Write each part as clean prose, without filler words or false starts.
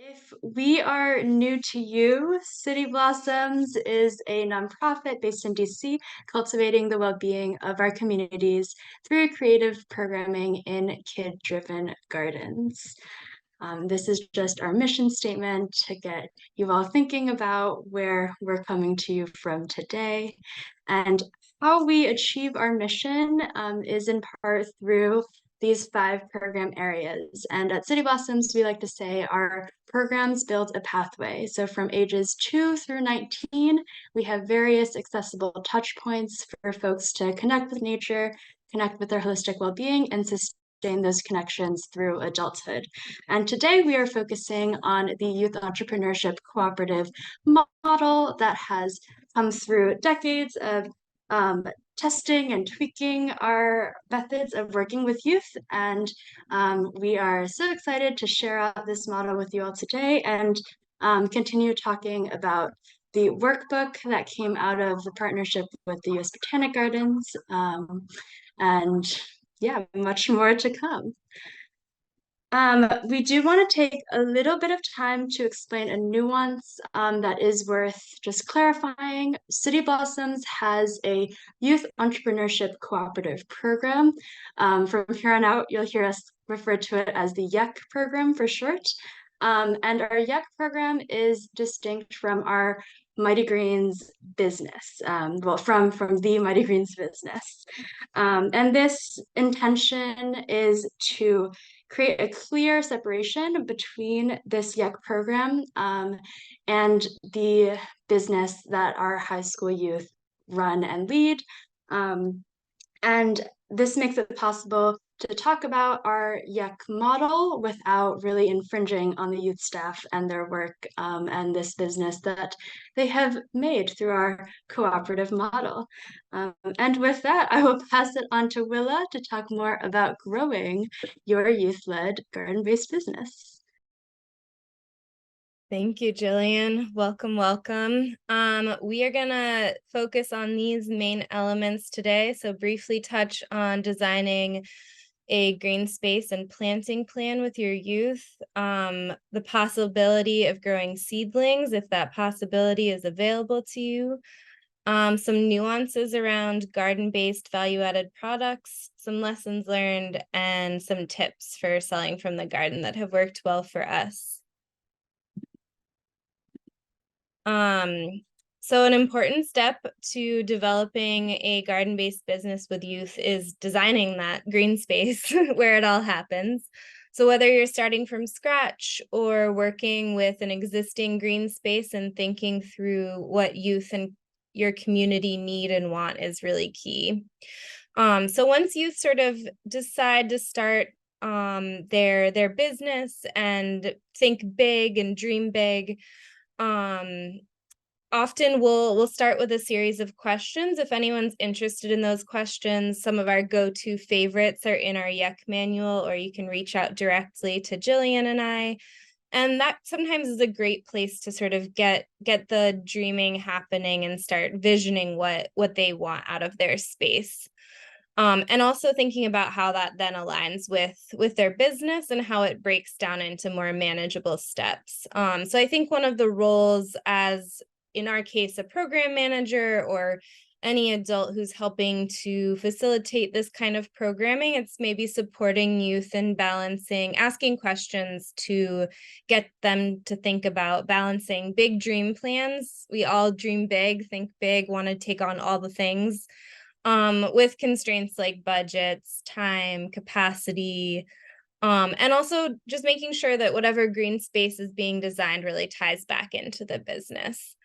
If we are new to you, City Blossoms is a nonprofit based in DC, cultivating the well-being of our communities through creative programming in kid-driven gardens. This is just our mission statement to get you all thinking about where we're coming to you from today. And how we achieve our mission is in part through these 5 program areas. And at City Blossoms, we like to say our programs build a pathway. So from ages 2 through 19, we have various accessible touch points for folks to connect with nature, connect with their holistic well-being, and sustain those connections through adulthood. And today we are focusing on the youth entrepreneurship cooperative model that has come through decades of testing and tweaking our methods of working with youth. And we are so excited to share out this model with you all today and continue talking about the workbook that came out of the partnership with the U.S. Botanic Gardens. And yeah, much more to come. We do want to take a little bit of time to explain a nuance that is worth just clarifying. City Blossoms has a youth entrepreneurship cooperative program. From here on out, you'll hear us refer to it as the YEC program for short. And our YEC program is distinct from our Mighty Greens business, from the Mighty Greens business. And this intention is to create a clear separation between this YEC program and the business that our high school youth run and lead. And this makes it possible to talk about our YEC model without really infringing on the youth staff and their work and this business that they have made through our cooperative model. And with that, I will pass it on to Willa to talk more about growing your youth-led garden-based business. Thank you, Jillian. Welcome, welcome. We are going to focus on these main elements today. So briefly touch on designing a green space and planting plan with your youth, the possibility of growing seedlings, if that possibility is available to you, some nuances around garden-based value-added products, some lessons learned, and some tips for selling from the garden that have worked well for us. So an important step to developing a garden-based business with youth is designing that green space where it all happens. So whether you're starting from scratch or working with an existing green space and thinking through what youth and your community need and want is really key. So once youth sort of decide to start their business and think big and dream big, often we'll start with a series of questions. If anyone's interested in those questions, some of our go-to favorites are in our YEC manual, or you can reach out directly to Jillian and I. And that sometimes is a great place to sort of get the dreaming happening and start visioning what they want out of their space. And also thinking about how that then aligns with their business and how it breaks down into more manageable steps. So I think one of the roles, as in our case, a program manager or any adult who's helping to facilitate this kind of programming, it's maybe supporting youth and balancing, asking questions to get them to think about balancing big dream plans. We all dream big, think big, want to take on all the things, with constraints like budgets, time, capacity, and also just making sure that whatever green space is being designed really ties back into the business.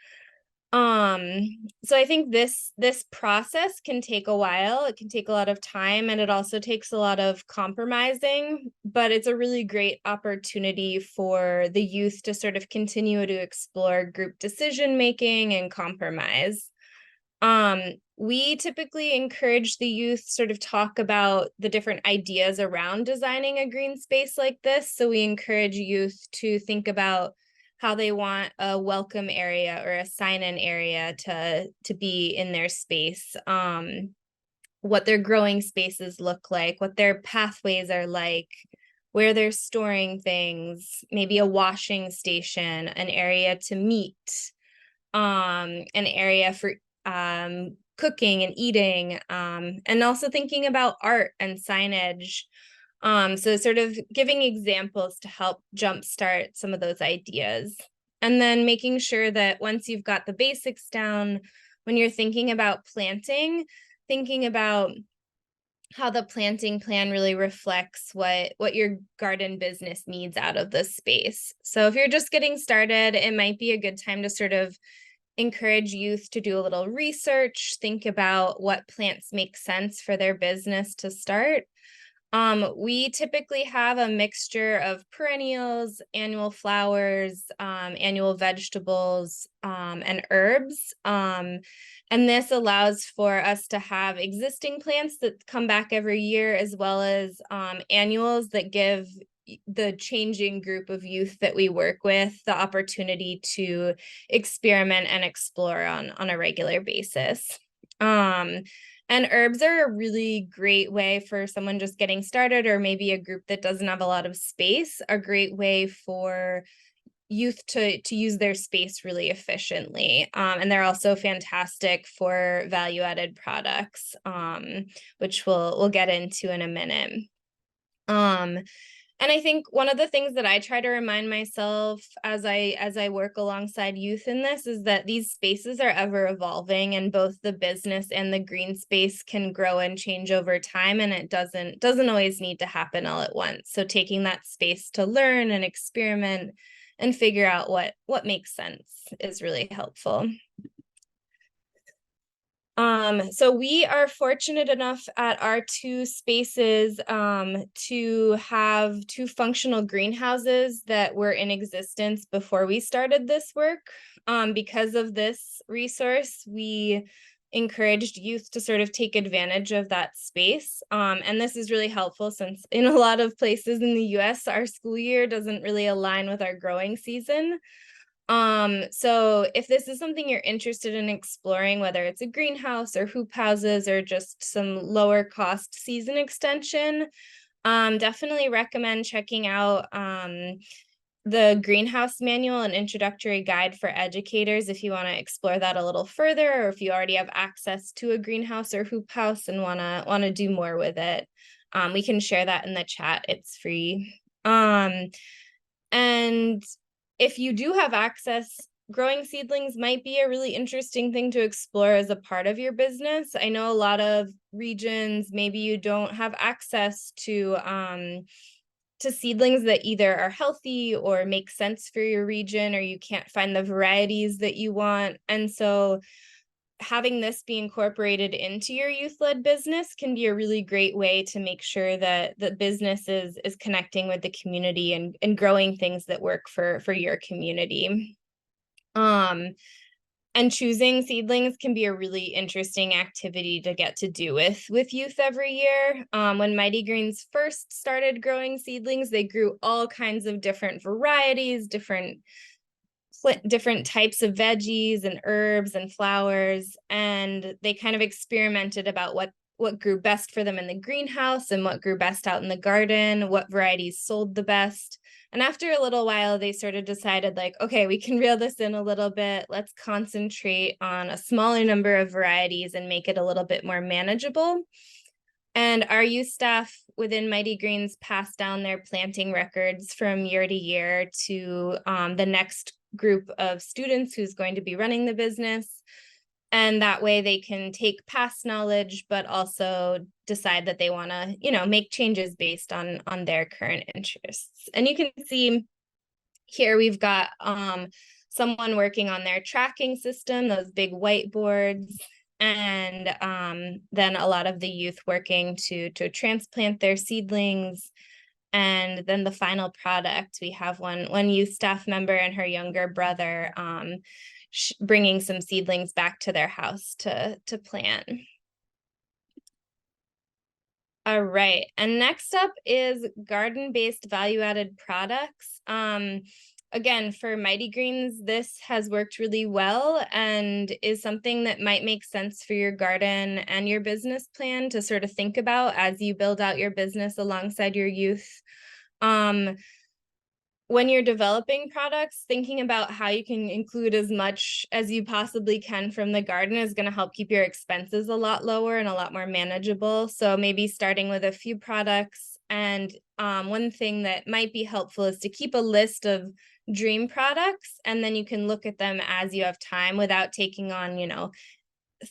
So I think this process can take a while. It can take a lot of time, and it also takes a lot of compromising, but it's a really great opportunity for the youth to sort of continue to explore group decision making and compromise. We typically encourage the youth sort of talk about the different ideas around designing a green space like this. So we encourage youth to think about how they want a welcome area or a sign-in area to be in their space, what their growing spaces look like, what their pathways are like, where they're storing things, maybe a washing station, an area to meet, an area for cooking and eating, and also thinking about art and signage. So sort of giving examples to help jumpstart some of those ideas. And then making sure that once you've got the basics down, when you're thinking about planting, thinking about how the planting plan really reflects what your garden business needs out of the space. So if you're just getting started, it might be a good time to sort of encourage youth to do a little research, think about what plants make sense for their business to start. We typically have a mixture of perennials, annual flowers, annual vegetables, and herbs. And this allows for us to have existing plants that come back every year, as well as annuals that give the changing group of youth that we work with the opportunity to experiment and explore on a regular basis. And herbs are a really great way for someone just getting started, or maybe a group that doesn't have a lot of space, a great way for youth to use their space really efficiently. And they're also fantastic for value-added products, which we'll get into in a minute. And I think one of the things that I try to remind myself as I work alongside youth in this is that these spaces are ever evolving, and both the business and the green space can grow and change over time, and it doesn't always need to happen all at once. So taking that space to learn and experiment and figure out what makes sense is really helpful. So we are fortunate enough at our two spaces to have two functional greenhouses that were in existence before we started this work. Because of this resource, we encouraged youth to sort of take advantage of that space. And this is really helpful since in a lot of places in the US, our school year doesn't really align with our growing season. So if this is something you're interested in exploring, whether it's a greenhouse or hoop houses or just some lower cost season extension, definitely recommend checking out the greenhouse manual and introductory guide for educators if you want to explore that a little further, or if you already have access to a greenhouse or hoop house and want to do more with it. We can share that in the chat. It's free. And if you do have access, growing seedlings might be a really interesting thing to explore as a part of your business. I know a lot of regions, maybe you don't have access to seedlings that either are healthy or make sense for your region, or you can't find the varieties that you want. And so having this be incorporated into your youth-led business can be a really great way to make sure that the business is connecting with the community and growing things that work for your community. And choosing seedlings can be a really interesting activity to get to do with youth every year. When Mighty Greens first started growing seedlings, they grew all kinds of different varieties, different types of veggies and herbs and flowers, and they kind of experimented about what grew best for them in the greenhouse and what grew best out in the garden, what varieties sold the best. And after a little while, they sort of decided, like, okay, we can reel this in a little bit. Let's concentrate on a smaller number of varieties and make it a little bit more manageable. And our youth staff within Mighty Greens pass down their planting records from year to year to the next group of students who's going to be running the business. And that way they can take past knowledge, but also decide that they want to, make changes based on their current interests. And you can see here we've got someone working on their tracking system, those big whiteboards, and then a lot of the youth working to transplant their seedlings. And then the final product, we have one youth staff member and her younger brother bringing some seedlings back to their house to plant. All right, and next up is garden-based value-added products. Again, for Mighty Greens, this has worked really well and is something that might make sense for your garden and your business plan to sort of think about as you build out your business alongside your youth. When you're developing products, thinking about how you can include as much as you possibly can from the garden is going to help keep your expenses a lot lower and a lot more manageable. So maybe starting with a few products. And one thing that might be helpful is to keep a list of dream products, and then you can look at them as you have time without taking on,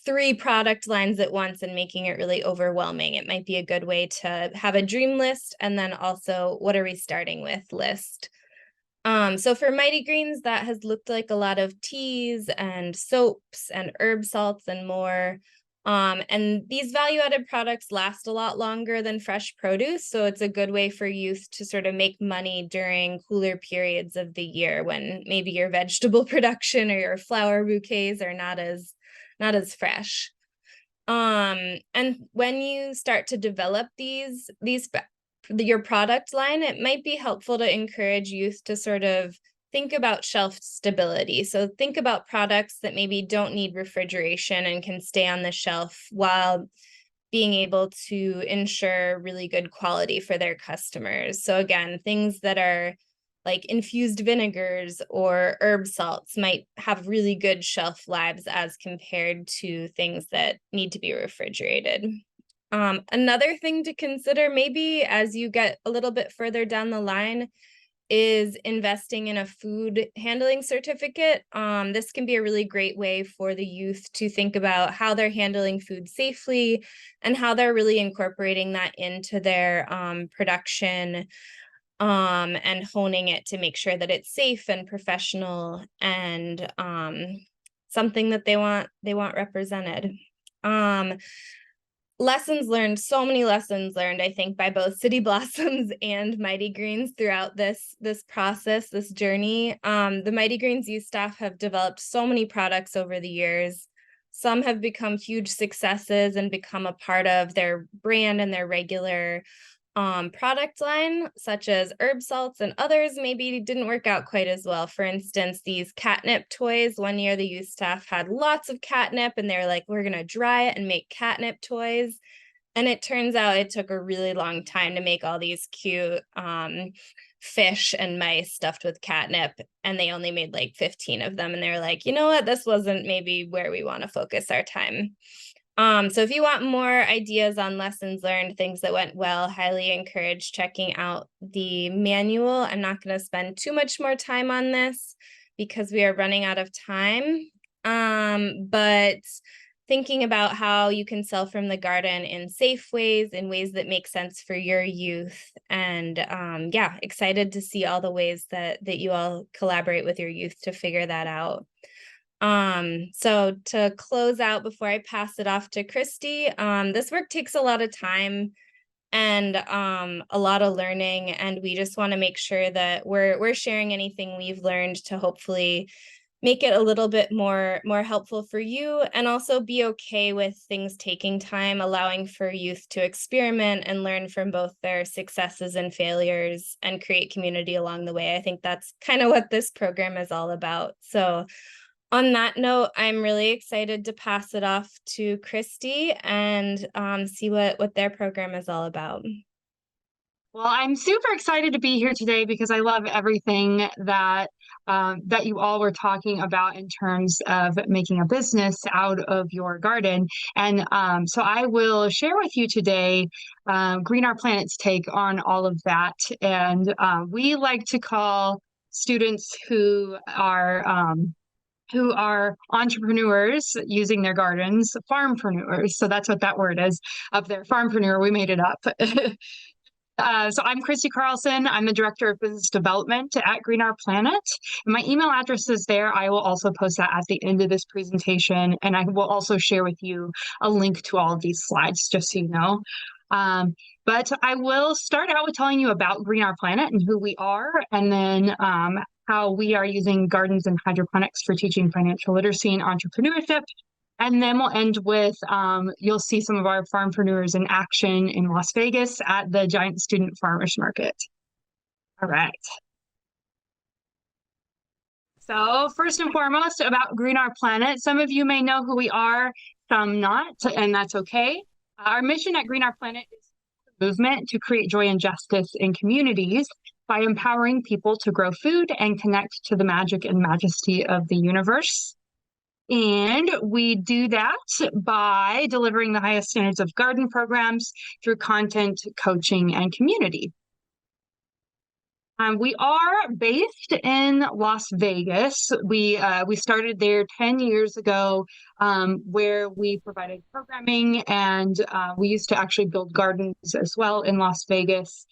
3 product lines at once and making it really overwhelming. It might be a good way to have a dream list and then also what are we starting with list. So for Mighty Greens, that has looked like a lot of teas and soaps and herb salts and more. And these value-added products last a lot longer than fresh produce, so it's a good way for youth to sort of make money during cooler periods of the year when maybe your vegetable production or your flower bouquets are not as fresh. And when you start to develop your product line, it might be helpful to encourage youth to sort of think about shelf stability. So think about products that maybe don't need refrigeration and can stay on the shelf while being able to ensure really good quality for their customers. So again, things that are like infused vinegars or herb salts might have really good shelf lives as compared to things that need to be refrigerated. Another thing to consider maybe as you get a little bit further down the line is investing in a food handling certificate. This can be a really great way for the youth to think about how they're handling food safely and how they're really incorporating that into their production, and honing it to make sure that it's safe and professional and something that they want represented. Lessons learned, so many lessons learned, I think, by both City Blossoms and Mighty Greens throughout this process, this journey. The Mighty Greens youth staff have developed so many products over the years. Some have become huge successes and become a part of their brand and their regular product line, such as herb salts, and others maybe didn't work out quite as well. For instance, these catnip toys, one year the youth staff had lots of catnip and they were like, we're gonna dry it and make catnip toys. And it turns out it took a really long time to make all these cute fish and mice stuffed with catnip, and they only made like 15 of them. And they were like, you know what, this wasn't maybe where we want to focus our time. So if you want more ideas on lessons learned, things that went well, highly encourage checking out the manual. I'm not going to spend too much more time on this because we are running out of time. But thinking about how you can sell from the garden in safe ways, in ways that make sense for your youth. And yeah, excited to see all the ways that you all collaborate with your youth to figure that out. So to close out before I pass it off to Christy, this work takes a lot of time and a lot of learning, and we just want to make sure that we're sharing anything we've learned to hopefully make it a little bit more helpful for you, and also be okay with things taking time, allowing for youth to experiment and learn from both their successes and failures and create community along the way. I think that's kind of what this program is all about. So on that note, I'm really excited to pass it off to Christy and see what their program is all about. Well, I'm super excited to be here today because I love everything that you all were talking about in terms of making a business out of your garden. And so I will share with you today Green Our Planet's take on all of that. And we like to call students who are entrepreneurs using their gardens farmpreneurs. So that's what that word is up there, farmpreneur. We made it up. So I'm Christy Carlson. I'm the Director of Business Development at Green Our Planet. And my email address is there. I will also post that at the end of this presentation. And I will also share with you a link to all of these slides, just so you know. But I will start out with telling you about Green Our Planet and who we are, and then how we are using gardens and hydroponics for teaching financial literacy and entrepreneurship. And then we'll end with, you'll see some of our farmpreneurs in action in Las Vegas at the Giant Student Farmers Market. All right. So first and foremost about Green Our Planet, some of you may know who we are, some not, and that's okay. Our mission at Green Our Planet is to movement to create joy and justice in communities by empowering people to grow food and connect to the magic and majesty of the universe. And we do that by delivering the highest standards of garden programs through content, coaching, and community. We are based in Las Vegas. We started there 10 years ago, where we provided programming, and we used to actually build gardens as well in Las Vegas.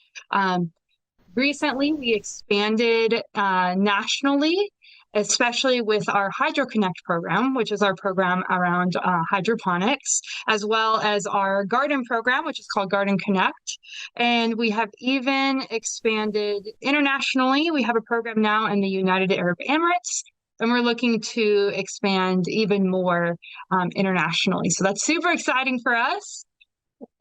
Recently, we expanded nationally, especially with our HydroConnect program, which is our program around hydroponics, as well as our garden program, which is called Garden Connect. And we have even expanded internationally. We have a program now in the United Arab Emirates, and we're looking to expand even more internationally. So that's super exciting for us.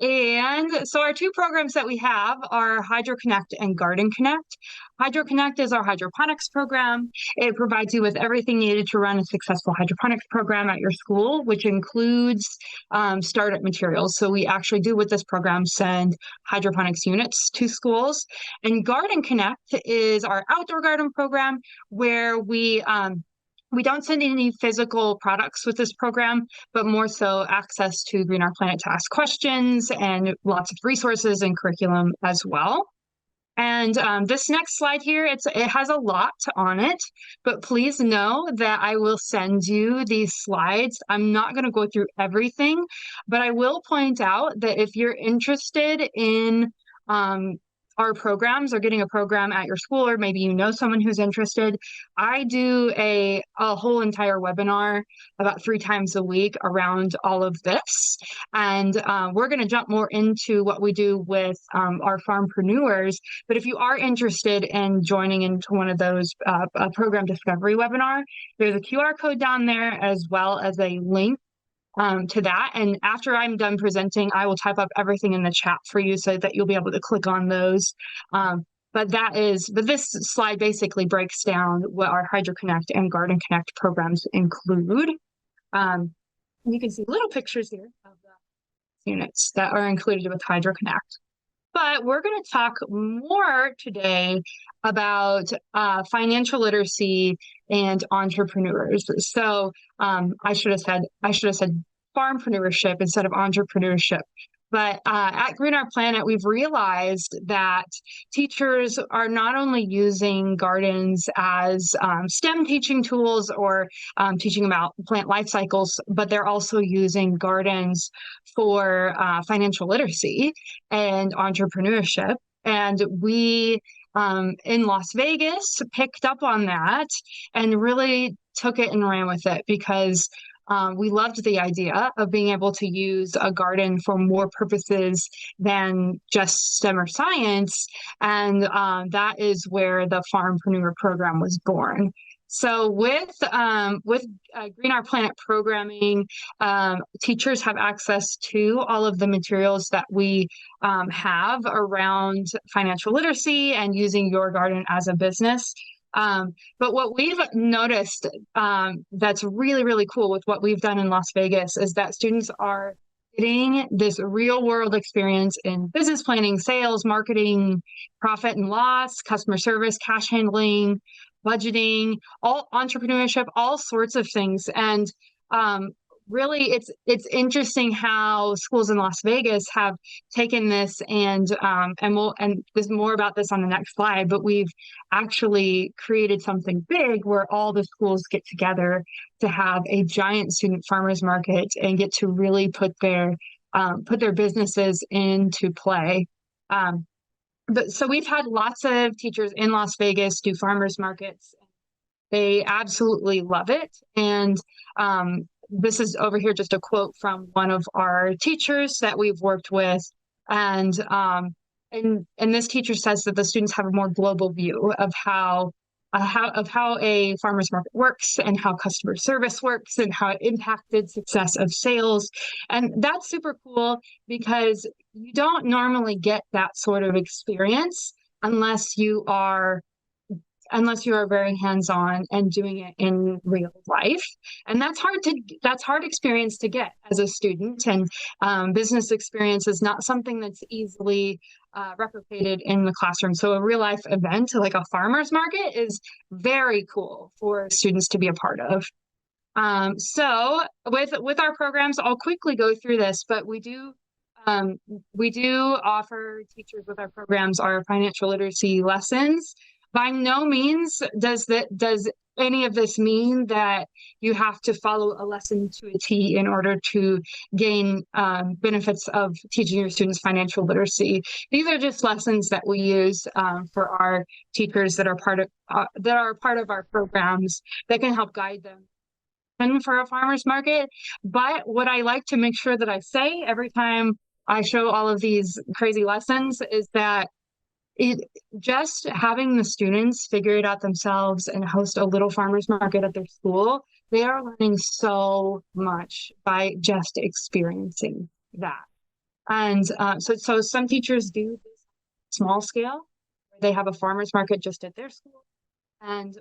And so our two programs that we have are HydroConnect and Garden Connect. HydroConnect is our hydroponics program. It provides you with everything needed to run a successful hydroponics program at your school, which includes startup materials. So we actually do with this program send hydroponics units to schools. And Garden Connect is our outdoor garden program, where we don't send any physical products with this program, but more so access to Green Our Planet to ask questions and lots of resources and curriculum as well. And this next slide here, it has a lot on it, but please know that I will send you these slides. I'm not going to go through everything, but I will point out that if you're interested in our programs or getting a program at your school, or maybe you know someone who's interested, I do a whole entire webinar about 3 times a week around all of this. And we're going to jump more into what we do with our farmpreneurs. But if you are interested in joining into one of those program discovery webinar, there's a QR code down there as well as a link to that. And after I'm done presenting, I will type up everything in the chat for you so that you'll be able to click on those. But this slide basically breaks down what our HydroConnect and Garden Connect programs include. You can see little pictures here of the units that are included with HydroConnect. But we're going to talk more today about financial literacy and entrepreneurs. So I should have said farmpreneurship instead of entrepreneurship. But at Green Our Planet, we've realized that teachers are not only using gardens as STEM teaching tools or teaching about plant life cycles, but they're also using gardens for financial literacy and entrepreneurship. And we in Las Vegas picked up on that and really took it and ran with it, because we loved the idea of being able to use a garden for more purposes than just STEM or science. And that is where the Farmpreneur program was born. So with Green Our Planet programming, teachers have access to all of the materials that we have around financial literacy and using your garden as a business. But what we've noticed that's really, really cool with what we've done in Las Vegas is that students are getting this real world experience in business planning, sales, marketing, profit and loss, customer service, cash handling, budgeting, all entrepreneurship, all sorts of things. And really, it's interesting how schools in Las Vegas have taken this and there's more about this on the next slide, but we've actually created something big where all the schools get together to have a giant student farmers market and get to really put their businesses into play. But so we've had lots of teachers in Las Vegas do farmers markets. They absolutely love it. And this is over here just a quote from one of our teachers that we've worked with. And this teacher says that the students have a more global view of how a farmer's market works and how customer service works and how it impacted success of sales. And that's super cool because you don't normally get that sort of experience unless you are unless you are very hands-on and doing it in real life. And that's hard experience to get as a student. And business experience is not something that's easily replicated in the classroom. So a real life event like a farmer's market is very cool for students to be a part of. So with our programs, I'll quickly go through this, but we do offer teachers with our programs our financial literacy lessons. By no means does any of this mean that you have to follow a lesson to a T in order to gain benefits of teaching your students financial literacy. These are just lessons that we use for our teachers that are part of our programs that can help guide them for a farmer's market. But what I like to make sure that I say every time I show all of these crazy lessons is that just having the students figure it out themselves and host a little farmer's market at their school, they are learning so much by just experiencing that. And so some teachers do this small scale, where they have a farmer's market just at their school, and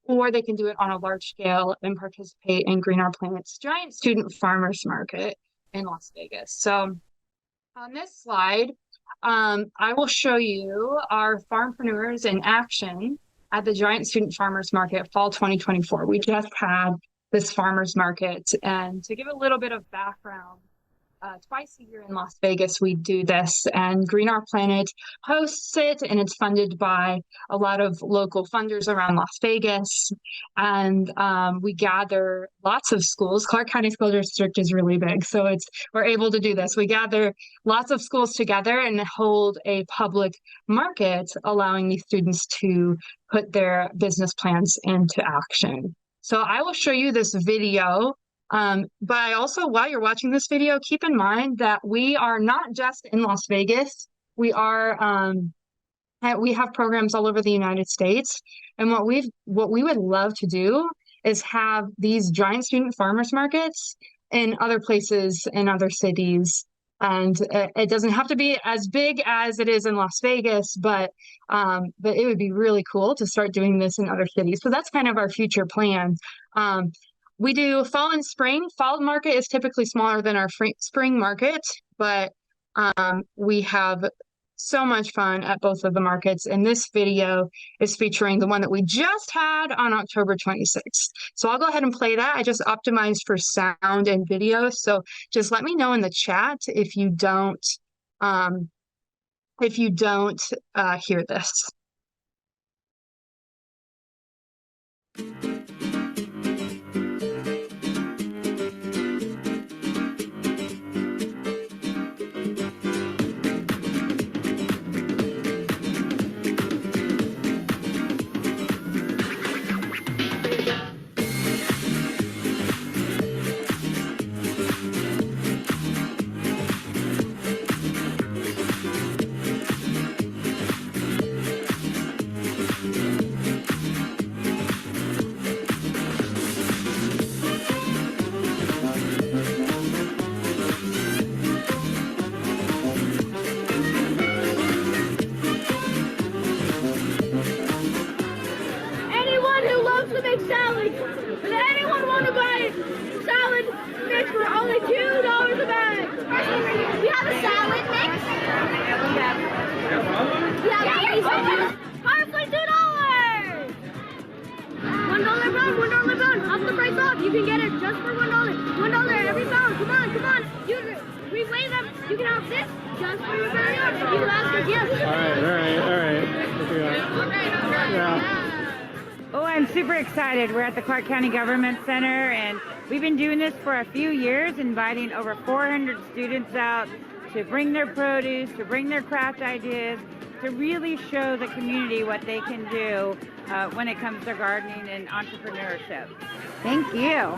or they can do it on a large scale and participate in Green Our Planet's giant student farmers market in Las Vegas. So on this slide, I will show you our farmpreneurs in action at the Giant Student Farmers Market Fall 2024. We just had this farmers market, and to give a little bit of background, twice a year in Las Vegas, we do this, and Green Our Planet hosts it, and it's funded by a lot of local funders around Las Vegas. And we gather lots of schools. Clark County School District is really big, so we're able to do this. We gather lots of schools together and hold a public market, allowing these students to put their business plans into action. So I will show you this video. But I also, while you're watching this video, keep in mind that we are not just in Las Vegas. We have programs all over the United States. And what we would love to do is have these giant student farmers markets in other places, in other cities. And it doesn't have to be as big as it is in Las Vegas, but it would be really cool to start doing this in other cities. So that's kind of our future plan. We do fall and spring. Fall market is typically smaller than our spring market, but we have so much fun at both of the markets. And this video is featuring the one that we just had on October 26th. So I'll go ahead and play that. I just optimized for sound and video. So just let me know in the chat if you don't hear this. You can get it just for $1. $1 every pound. Come on, come on. We weigh them. You can have this just for your backyard. You can ask for gifts. All right. Yeah. Oh, I'm super excited. We're at the Clark County Government Center, and we've been doing this for a few years, inviting over 400 students out to bring their produce, to bring their craft ideas, to really show the community what they can do when it comes to gardening and entrepreneurship. Thank you.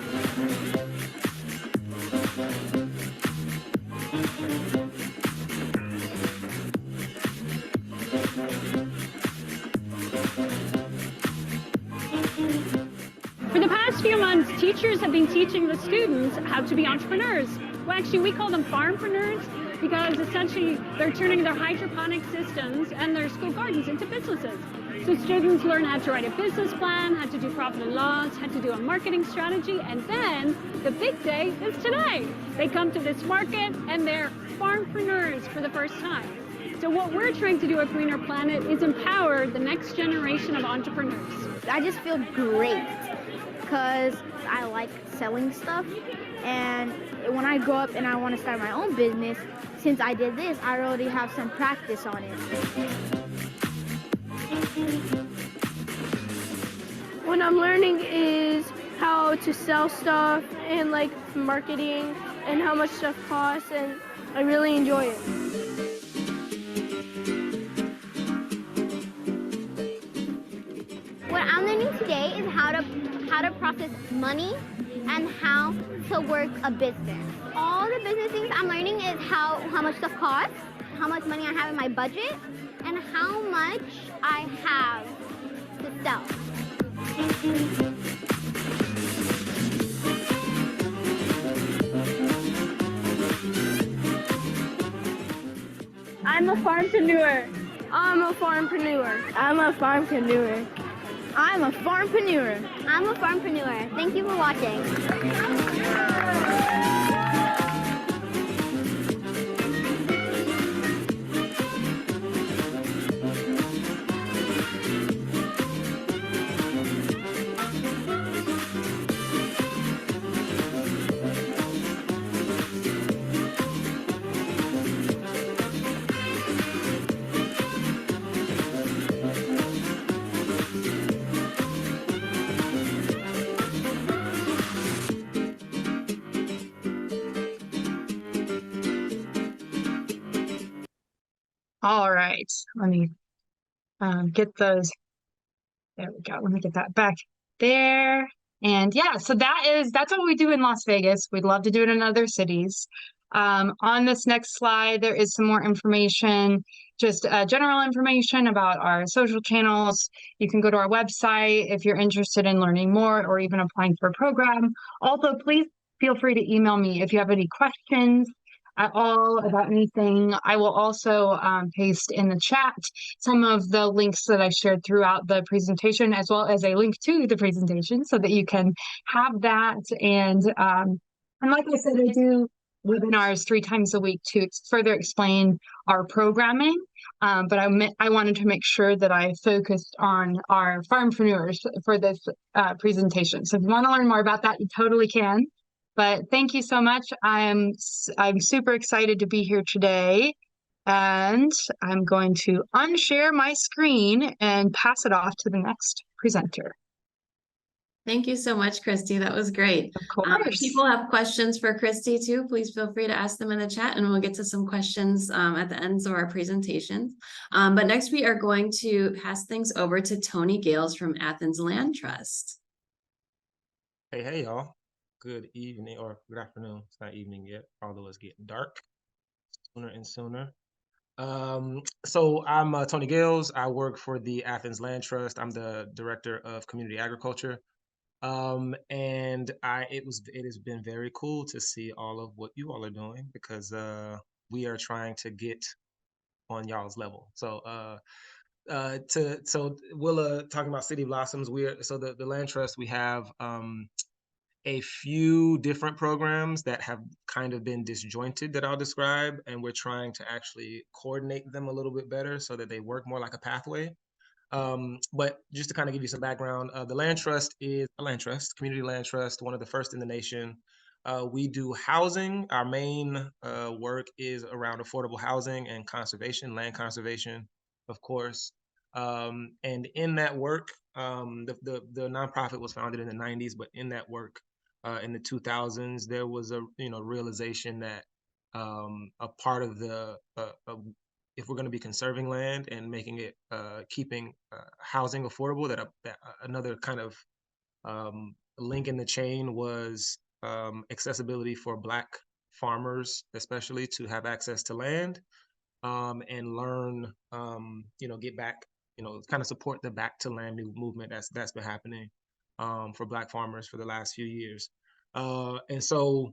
For the past few months, teachers have been teaching the students how to be entrepreneurs. Well, actually, we call them farmpreneurs. because essentially they're turning their hydroponic systems and their school gardens into businesses. So students learn how to write a business plan, how to do profit and loss, how to do a marketing strategy, and then the big day is today. They come to this market and they're farmpreneurs for the first time. So what we're trying to do at Greener Planet is empower the next generation of entrepreneurs. I just feel great because I like selling stuff, and when I grow up and I want to start my own business, since I did this, I already have some practice on it. What I'm learning is how to sell stuff and like marketing and how much stuff costs, and I really enjoy it. What I'm learning today is how to process money and how to work a business. All the business things I'm learning is how much stuff costs, how much money I have in my budget, and how much I have to sell. I'm a farmpreneur. I'm a farmpreneur. I'm a farmpreneur. I'm a farmpreneur. I'm a farmpreneur. Thank you for watching. All right, let me get those. There we go. Let me get that back there. And yeah, so that's what we do in Las Vegas. We'd love to do it in other cities. On this next slide, there is some more information, just general information about our social channels. You can go to our website if you're interested in learning more or even applying for a program. Also, please feel free to email me if you have any questions at all about anything. I will also paste in the chat some of the links that I shared throughout the presentation, as well as a link to the presentation so that you can have that. And like I said, I do webinars 3 times a week to further explain our programming. But I wanted to make sure that I focused on our farmpreneurs for this presentation. So if you want to learn more about that, you totally can. But thank you so much. I'm super excited to be here today. And I'm going to unshare my screen and pass it off to the next presenter. Thank you so much, Christy. That was great. Of course. If people have questions for Christy too, please feel free to ask them in the chat, and we'll get to some questions at the ends of our presentations. But next we are going to pass things over to Tony Gayles from Athens Land Trust. Hey, y'all. Good evening or good afternoon. It's not evening yet, although it's getting dark sooner and sooner. So I'm Tony Gayles. I work for the Athens Land Trust. I'm the Director of Community Agriculture. And it has been very cool to see all of what you all are doing, because we are trying to get on y'all's level. So Willa talking about City Blossoms, the Land Trust, we have a few different programs that have kind of been disjointed that I'll describe, and we're trying to actually coordinate them a little bit better so that they work more like a pathway. But just to kind of give you some background, the Land Trust is a land trust, community land trust, one of the first in the nation. We do housing. Our main work is around affordable housing and conservation, land conservation, of course. And in that work, the nonprofit was founded in the 90s, but in that work, in the 2000s, there was a realization that a part of if we're going to be conserving land and making it keeping housing affordable, that another kind of link in the chain was accessibility for Black farmers, especially, to have access to land and learn, get back, kind of support the Back to Land movement that's been happening for Black farmers for the last few years. And so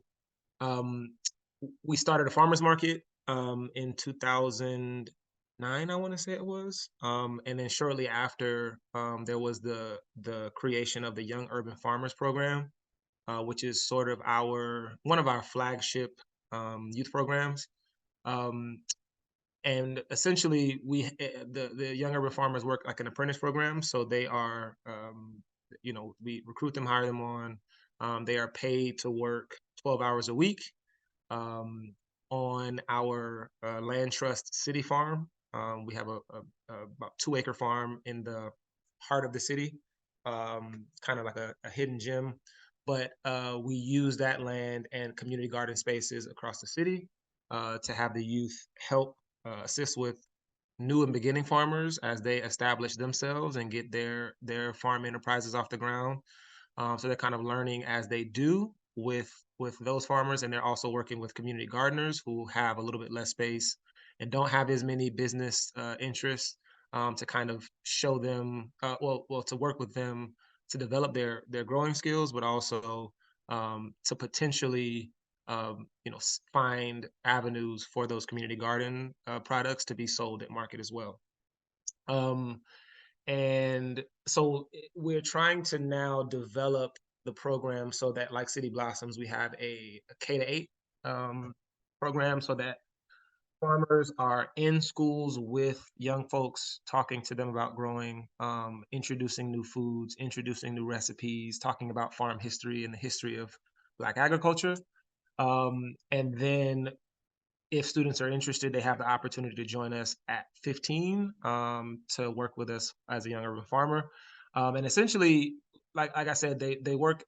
we started a farmers market in 2009, I want to say it was. And then shortly after, there was the creation of the Young Urban Farmers Program, which is sort of one of our flagship youth programs. And essentially, the Young Urban Farmers work like an apprentice program, so they are, we recruit them, hire them on. They are paid to work 12 hours a week um, on our land trust city farm. We have a about 2-acre farm in the heart of the city, kind of like a hidden gem. But we use that land and community garden spaces across the city to have the youth help assist with new and beginning farmers as they establish themselves and get their farm enterprises off the ground. So they're kind of learning as they do with those farmers, and they're also working with community gardeners who have a little bit less space and don't have as many business interests, to kind of show them, to work with them to develop their growing skills, but also to potentially find avenues for those community garden products to be sold at market as well. And so we're trying to now develop the program so that, like City Blossoms, we have a K-8 program so that farmers are in schools with young folks, talking to them about growing, introducing new foods, introducing new recipes, talking about farm history and the history of Black agriculture. And then if students are interested, they have the opportunity to join us at 15 to work with us as a young urban farmer. And essentially, like I said, they work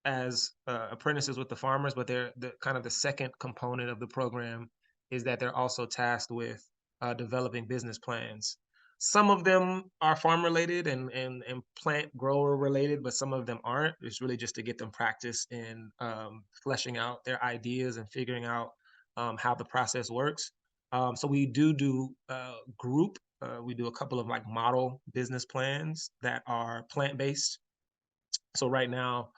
as apprentices with the farmers, but they're the kind of the second component of the program is that they're also tasked with developing business plans. Some of them are farm related and plant grower related, but some of them aren't. It's really just to get them practice in fleshing out their ideas and figuring out how the process works. So we do group. We do a couple of like model business plans that are plant-based. So right now,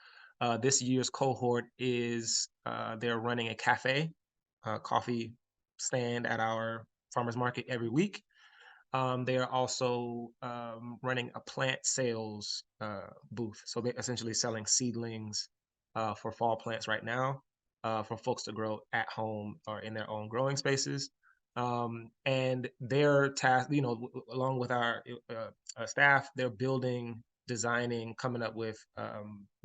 this year's cohort is they're running a cafe, coffee stand at our farmers market every week. They are also running a plant sales booth. So they're essentially selling seedlings for fall plants right now for folks to grow at home or in their own growing spaces. And their task, along with our staff, they're building, designing, coming up with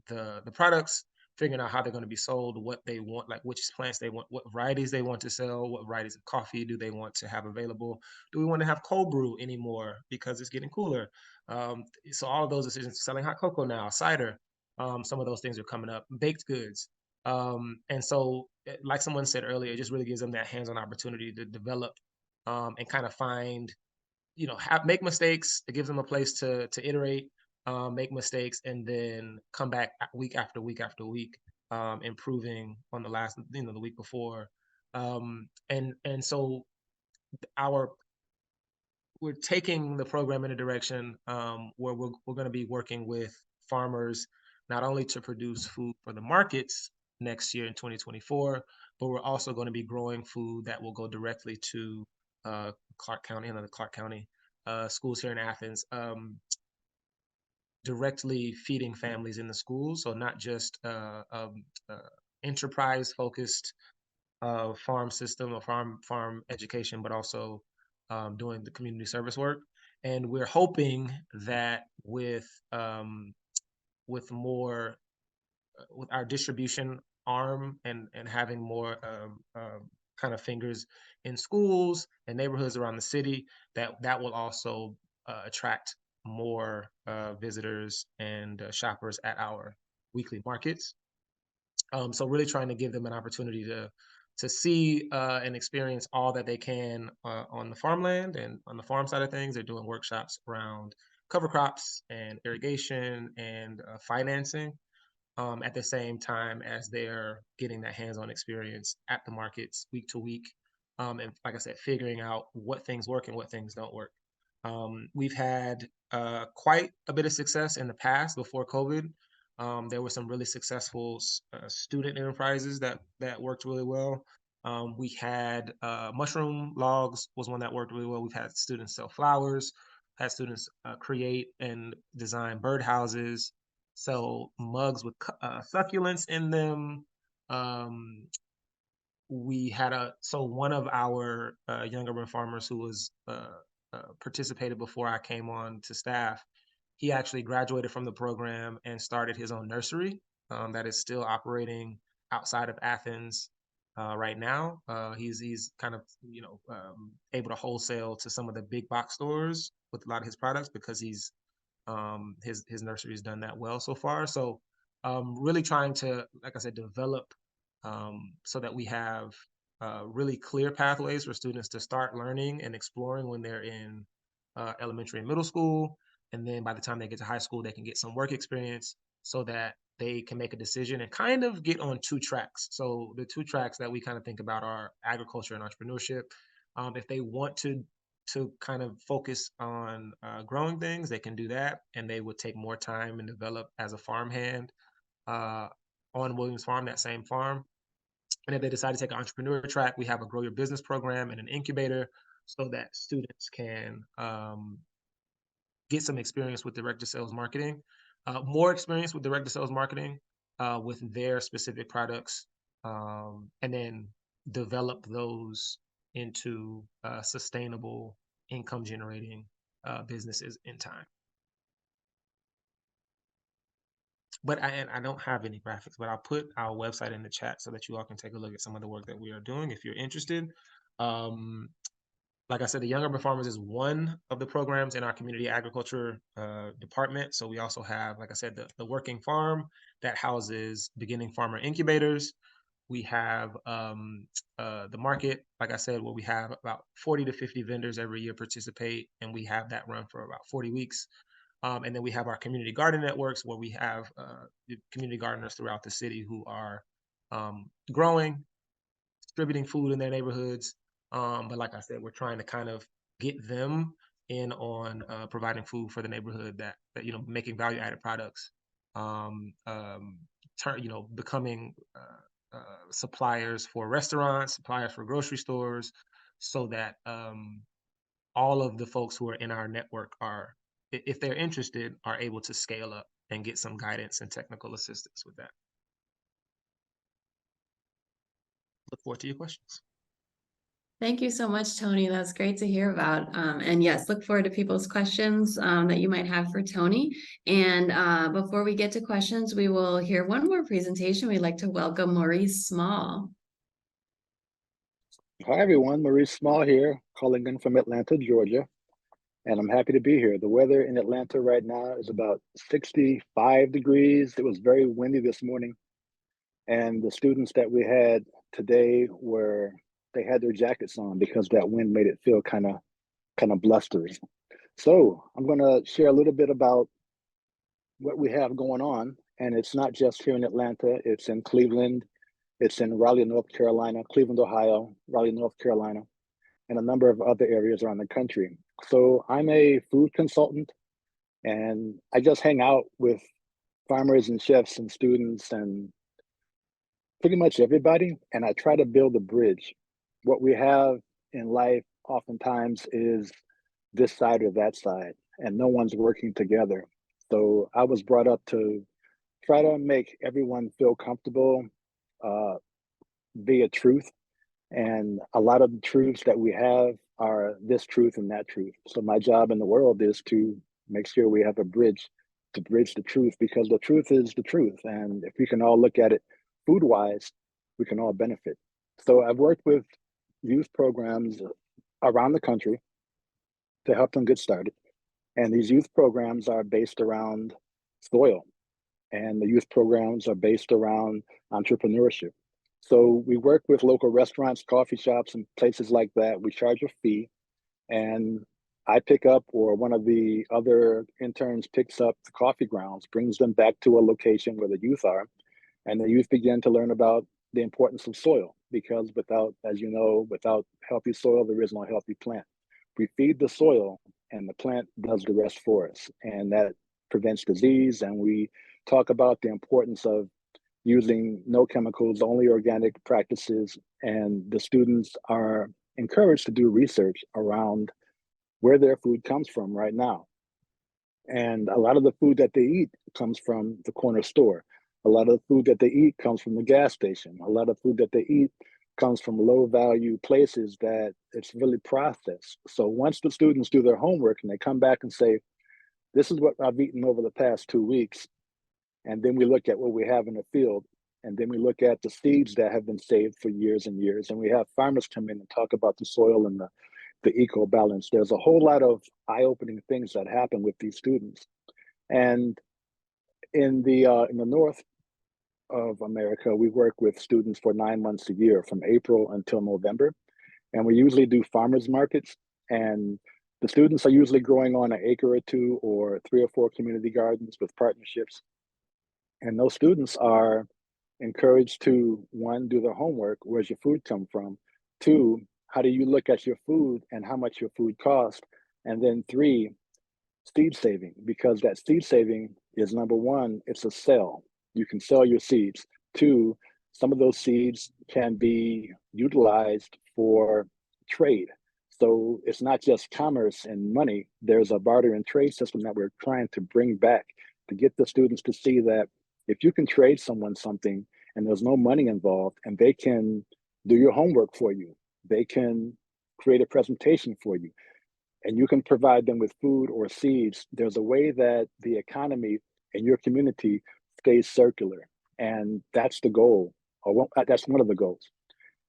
the products, figuring out how they're going to be sold, what they want, like which plants they want, what varieties they want to sell, what varieties of coffee do they want to have available. Do we want to have cold brew anymore because it's getting cooler? So all of those decisions, selling hot cocoa now, cider, some of those things are coming up, baked goods. And so, like someone said earlier, it just really gives them that hands-on opportunity to develop and kind of find, make mistakes. It gives them a place to iterate, make mistakes, and then come back week after week after week, improving on the week before. And so we're taking the program in a direction where we're going to be working with farmers not only to produce food for the markets next year in 2024, but we're also going to be growing food that will go directly to Clark County and the Clark County schools here in Athens, directly feeding families in the schools. So not just enterprise focused farm system or farm education, but also doing the community service work. And we're hoping that with more with our distribution arm and having more kind of fingers in schools and neighborhoods around the city, that will also attract more visitors and shoppers at our weekly markets. So really trying to give them an opportunity to see and experience all that they can on the farmland and on the farm side of things. They're doing workshops around cover crops and irrigation and financing at the same time as they're getting that hands-on experience at the markets week to week. And like I said, figuring out what things work and what things don't work. We've had quite a bit of success in the past before COVID. There were some really successful student enterprises that worked really well. We had mushroom logs was one that worked really well. We've had students sell flowers, had students create and design birdhouses, sell mugs with succulents in them. We had one of our young urban farmers who was participated before I came on to staff. He actually graduated from the program and started his own nursery that is still operating outside of Athens right now. He's kind of able to wholesale to some of the big box stores with a lot of his products because his nursery has done that well so far. So really trying to, like I said, develop so that we have really clear pathways for students to start learning and exploring when they're in elementary and middle school. And then by the time they get to high school, they can get some work experience so that they can make a decision and kind of get on two tracks. So the two tracks that we kind of think about are agriculture and entrepreneurship. If they want to kind of focus on growing things, they can do that, and they would take more time and develop as a farmhand on Williams Farm, that same farm. And if they decide to take an entrepreneur track, we have a grow your business program and an incubator so that students can get some experience with direct to sales marketing, more experience with direct to sales marketing with their specific products, and then develop those into sustainable income generating businesses in time. But I don't have any graphics, but I'll put our website in the chat so that you all can take a look at some of the work that we are doing if you're interested. Like I said, the Young Urban Farmers is one of the programs in our community agriculture department. So we also have, like I said, the working farm that houses beginning farmer incubators. We have the market, like I said, where we have about 40 to 50 vendors every year participate, and we have that run for about 40 weeks. And then we have our community garden networks where we have community gardeners throughout the city who are growing, distributing food in their neighborhoods. But like I said, we're trying to kind of get them in on providing food for the neighborhood that making value added products, becoming suppliers for restaurants, suppliers for grocery stores, so that all of the folks who are in our network are, if they're interested, are able to scale up and get some guidance and technical assistance with that. Look forward to your questions. Thank you so much, Tony. That's great to hear about. And yes, look forward to people's questions that you might have for Tony. And before we get to questions, we will hear one more presentation. We'd like to welcome Maurice Small. Hi, everyone. Maurice Small here, calling in from Atlanta, Georgia. And I'm happy to be here. The weather in Atlanta right now is about 65 degrees. It was very windy this morning. And the students that we had today they had their jackets on because that wind made it feel kind of blustery. So I'm going to share a little bit about what we have going on. And it's not just here in Atlanta. It's in Cleveland. It's in Raleigh, North Carolina, Cleveland, Ohio, Raleigh, North Carolina, and a number of other areas around the country. So I'm a food consultant, and I just hang out with farmers and chefs and students and pretty much everybody. And I try to build a bridge. What we have in life oftentimes is this side or that side, and no one's working together. So I was brought up to try to make everyone feel comfortable via truth. And a lot of the truths that we have are this truth and that truth. So my job in the world is to make sure we have a bridge to bridge the truth, because the truth is the truth. And if we can all look at it food-wise, we can all benefit. So I've worked with youth programs around the country to help them get started. And these youth programs are based around soil, and the youth programs are based around entrepreneurship. So we work with local restaurants, coffee shops, and places like that. We charge a fee, and I pick up, or one of the other interns picks up the coffee grounds, brings them back to a location where the youth are, and the youth begin to learn about the importance of soil, because without, as you know, without healthy soil, there is no healthy plant. We feed the soil, and the plant does the rest for us, and that prevents disease. And we talk about the importance of using no chemicals, only organic practices. And the students are encouraged to do research around where their food comes from right now. And a lot of the food that they eat comes from the corner store. A lot of the food that they eat comes from the gas station. A lot of food that they eat comes from low value places that it's really processed. So once the students do their homework and they come back and say, this is what I've eaten over the past 2 weeks, and then we look at what we have in the field, and then we look at the seeds that have been saved for years and years, and we have farmers come in and talk about the soil and the eco balance. There's a whole lot of eye-opening things that happen with these students. And in the north of America, we work with students for 9 months a year, from April until November. And we usually do farmers markets, and the students are usually growing on an acre or two or 3 or 4 community gardens with partnerships. And those students are encouraged to, one, do their homework. Where's your food come from? 2, how do you look at your food and how much your food costs? And then 3, seed saving, because that seed saving is, number 1, it's a sell. You can sell your seeds. 2, some of those seeds can be utilized for trade. So it's not just commerce and money. There's a barter and trade system that we're trying to bring back to get the students to see that if you can trade someone something and there's no money involved, and they can do your homework for you, they can create a presentation for you, and you can provide them with food or seeds, there's a way that the economy in your community stays circular. And that's the goal, or that's one of the goals.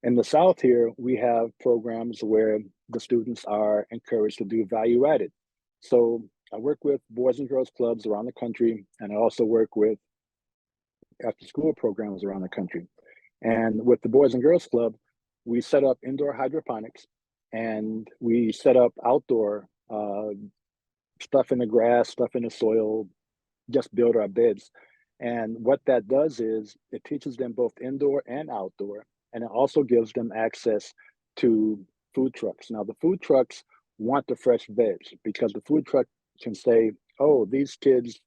In the South here, we have programs where the students are encouraged to do value added. So I work with boys and girls clubs around the country, and I also work with after school programs around the country. And with the Boys and Girls Club, we set up indoor hydroponics, and we set up outdoor stuff in the grass, stuff in the soil, just build our beds. And what that does is it teaches them both indoor and outdoor, and it also gives them access to food trucks. Now, the food trucks want the fresh veg, because the food truck can say, oh, these kids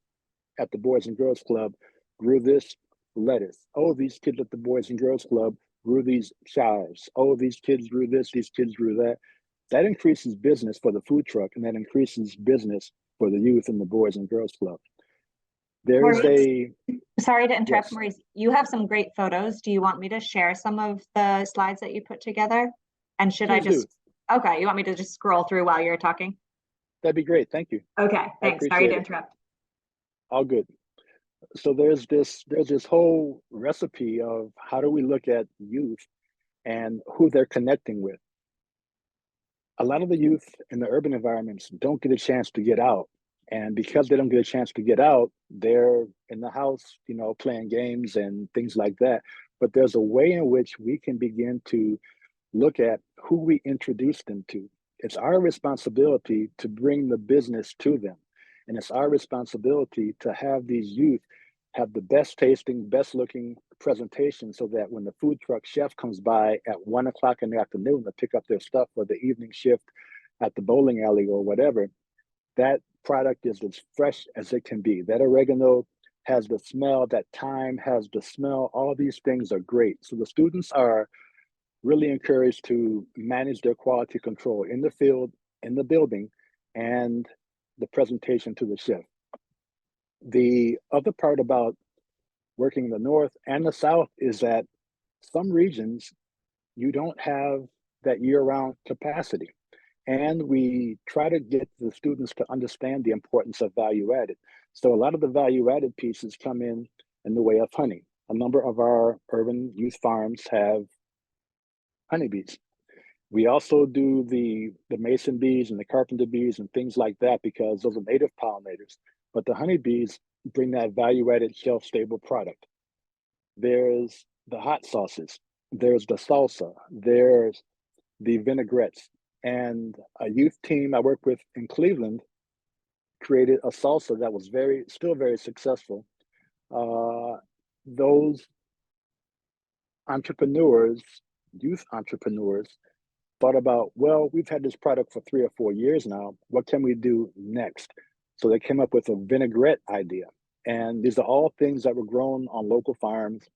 at the Boys and Girls Club grew this lettuce. Oh, these kids at the Boys and Girls Club grew these chives. Oh, these kids grew this, these kids grew that. That increases business for the food truck, and that increases business for the youth in the Boys and Girls Club. There's Maurice, sorry to interrupt, yes. Maurice. You have some great photos. Do you want me to share some of the slides that you put together? And should I just, okay, you want me to just scroll through while you're talking? That'd be great. Thank you. Okay, thanks. Sorry to interrupt. All good. So there's this whole recipe of how do we look at youth and who they're connecting with. A lot of the youth in the urban environments don't get a chance to get out. And because they don't get a chance to get out, they're in the house, you know, playing games and things like that. But there's a way in which we can begin to look at who we introduce them to. It's our responsibility to bring the business to them. And it's our responsibility to have these youth have the best tasting, best looking presentation, so that when the food truck chef comes by at 1 o'clock in the afternoon to pick up their stuff for the evening shift at the bowling alley or whatever, that product is as fresh as it can be. That oregano has the smell, that thyme has the smell. All these things are great. So the students are really encouraged to manage their quality control in the field, in the building, and the presentation to the chef. The other part about working in the North and the South is that some regions, you don't have that year-round capacity. And we try to get the students to understand the importance of value added. So a lot of the value added pieces come in the way of honey. A number of our urban youth farms have honeybees. We also do the mason bees and the carpenter bees and things like that, because those are native pollinators. But the honeybees bring that value added shelf stable product. There's the hot sauces, there's the salsa, there's the vinaigrettes. And a youth team I work with in Cleveland created a salsa that was still very successful. Those entrepreneurs, youth entrepreneurs, thought about, well, we've had this product for 3 or 4 years now. What can we do next? So they came up with a vinaigrette idea. And these are all things that were grown on local farms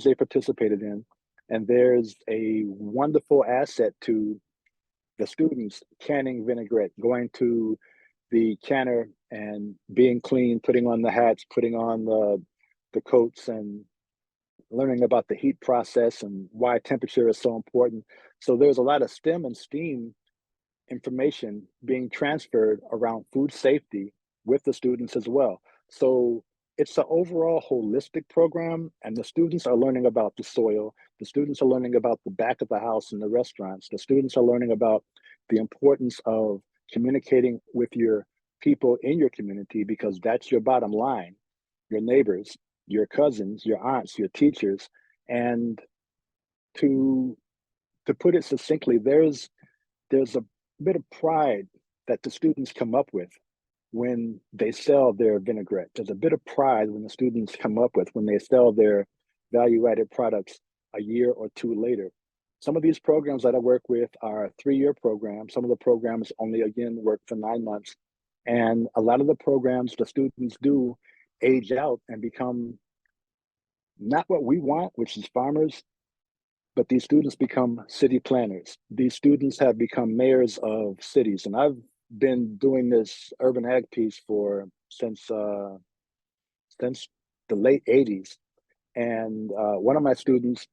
they participated in. And there's a wonderful asset to the students canning vinaigrette, going to the canner and being clean, putting on the hats, putting on the coats, and learning about the heat process and why temperature is so important. So there's a lot of STEM and STEAM information being transferred around food safety with the students as well. So it's an overall holistic program, and the students are learning about the soil. The students are learning about the back of the house and the restaurants. The students are learning about the importance of communicating with your people in your community, because that's your bottom line, your neighbors, your cousins, your aunts, your teachers. And to put it succinctly, there's a bit of pride that the students come up with when they sell their vinaigrette. There's a bit of pride when the students come up with when they sell their value-added products a year or two later. Some of these programs that I work with are 3-year programs. Some of the programs only, again, work for 9 months. And a lot of the programs the students do age out and become not what we want, which is farmers, but these students become city planners. These students have become mayors of cities. And I've been doing this urban ag piece since the late 80s. And one of my students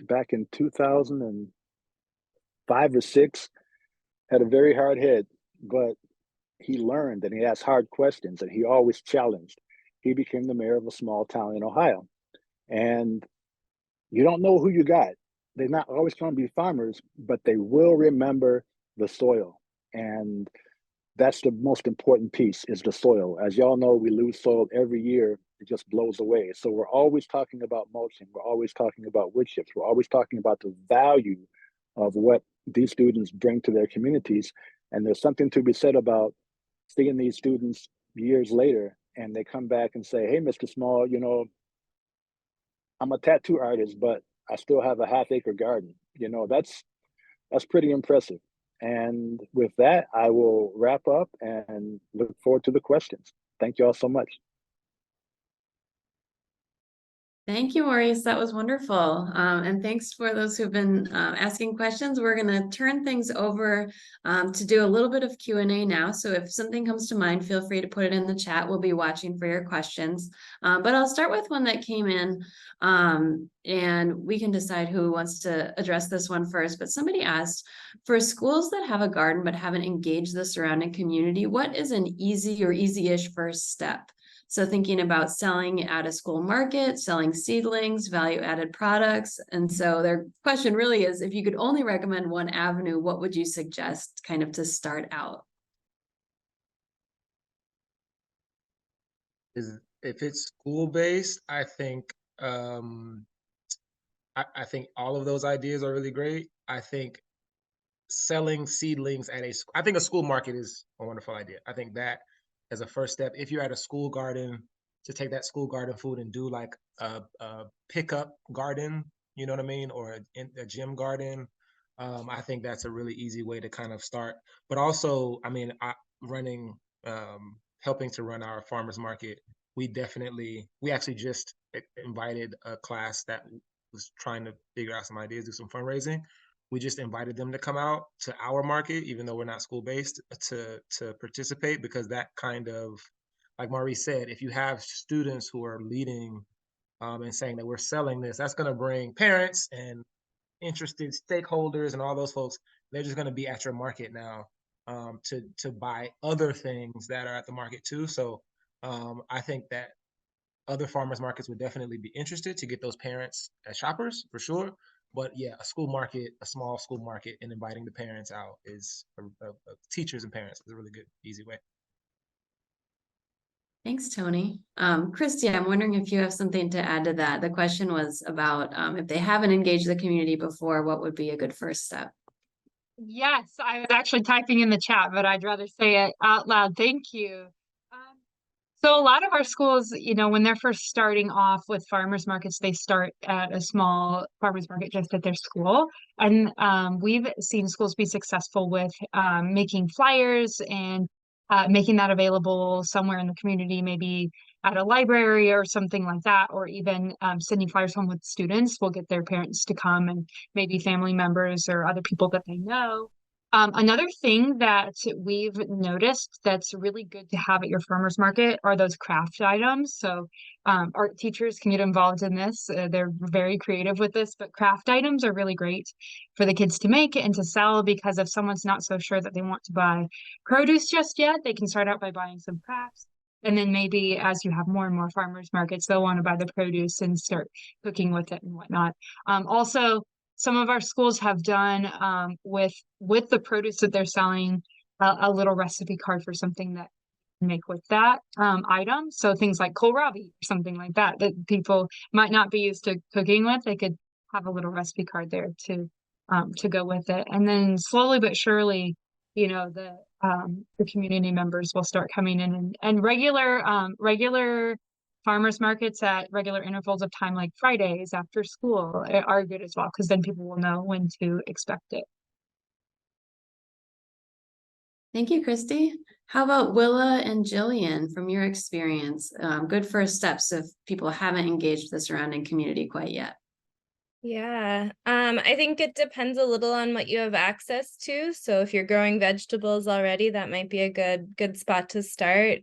back in 2005 or 6 had a very hard head, but he learned and he asked hard questions and he always challenged. He became the mayor of a small town in Ohio. And you don't know who you got. They're not always going to be farmers, but they will remember the soil. And that's the most important piece, is the soil. As y'all know, we lose soil every year. It just blows away. So we're always talking about mulching. We're always talking about wood chips. We're always talking about the value of what these students bring to their communities. And there's something to be said about seeing these students years later, and they come back and say, hey, Mr. Small, you know, I'm a tattoo artist, but I still have a half-acre garden. You know, that's pretty impressive. And with that, I will wrap up and look forward to the questions. Thank you all so much. Thank you, Maurice. That was wonderful. And thanks for those who've been asking questions. We're going to turn things over to do a little bit of Q&A now. So if something comes to mind, feel free to put it in the chat. We'll be watching for your questions. But I'll start with one that came in, and we can decide who wants to address this one first. But somebody asked, for schools that have a garden but haven't engaged the surrounding community, what is an easy or easy-ish first step? So thinking about selling at a school market, selling seedlings, value-added products. And so their question really is, if you could only recommend one avenue, what would you suggest kind of to start out? If it's school-based, I think I think all of those ideas are really great. I think selling seedlings at I think a school market is a wonderful idea. I think that as a first step, if you're at a school garden, to take that school garden food and do like a pickup garden, you know what I mean? Or a gym garden. I think that's a really easy way to kind of start. But also, I mean, helping to run our farmers market, we actually just invited a class that was trying to figure out some ideas, do some fundraising. We just invited them to come out to our market, even though we're not school-based, to participate, because that kind of, like Maurice said, if you have students who are leading and saying that we're selling this, that's going to bring parents and interested stakeholders and all those folks. They're just going to be at your market now to buy other things that are at the market too. So I think that other farmers markets would definitely be interested to get those parents as shoppers for sure. But yeah, a small school market, and inviting the parents out is teachers and parents is a really good, easy way. Thanks, Tony. Christy, I'm wondering if you have something to add to that. The question was about if they haven't engaged the community before, what would be a good first step? Yes, I was actually typing in the chat, but I'd rather say it out loud. Thank you. So a lot of our schools, you know, when they're first starting off with farmers markets, they start at a small farmers market just at their school. And we've seen schools be successful with making flyers and making that available somewhere in the community, maybe at a library or something like that, or even sending flyers home with students. We'll get their parents to come and maybe family members or other people that they know. Another thing that we've noticed that's really good to have at your farmer's market are those craft items. So art teachers can get involved in this. They're very creative with this, but craft items are really great for the kids to make and to sell, because if someone's not so sure that they want to buy produce just yet, they can start out by buying some crafts. And then maybe as you have more and more farmers markets, they'll want to buy the produce and start cooking with it and whatnot. Also, some of our schools have done with the produce that they're selling a little recipe card for something that you make with that item. So things like kohlrabi or something like that people might not be used to cooking with. They could have a little recipe card there to go with it. And then slowly but surely, you know, the community members will start coming in, and regular farmers markets at regular intervals of time, like Fridays after school, are good as well, because then people will know when to expect it. Thank you, Christy. How about Willa and Jillian, from your experience? Good first steps if people haven't engaged the surrounding community quite yet. Yeah, I think it depends a little on what you have access to. So if you're growing vegetables already, that might be a good spot to start.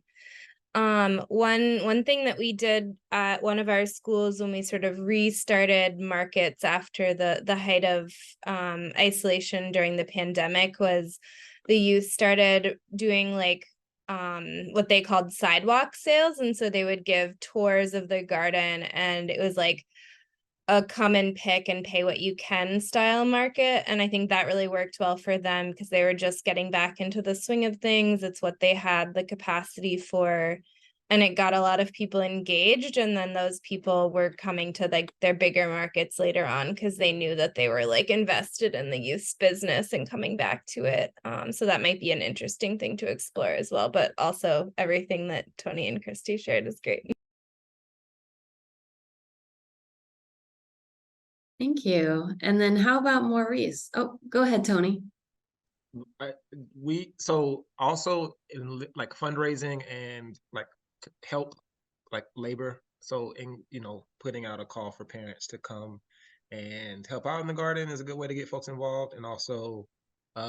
One thing that we did at one of our schools when we sort of restarted markets after the height of isolation during the pandemic was the youth started doing like what they called sidewalk sales. And so they would give tours of the garden, and it was like a come and pick and pay what you can style market. And I think that really worked well for them because they were just getting back into the swing of things. It's what they had the capacity for, and it got a lot of people engaged. And then those people were coming to like their bigger markets later on because they knew that they were like invested in the youth's business and coming back to it. So that might be an interesting thing to explore as well. But also everything that Tony and Christy shared is great. Thank you. And then how about Maurice? Oh, go ahead, Tony. So also in like fundraising and like help, like labor. So in, you know, putting out a call for parents to come and help out in the garden is a good way to get folks involved, and also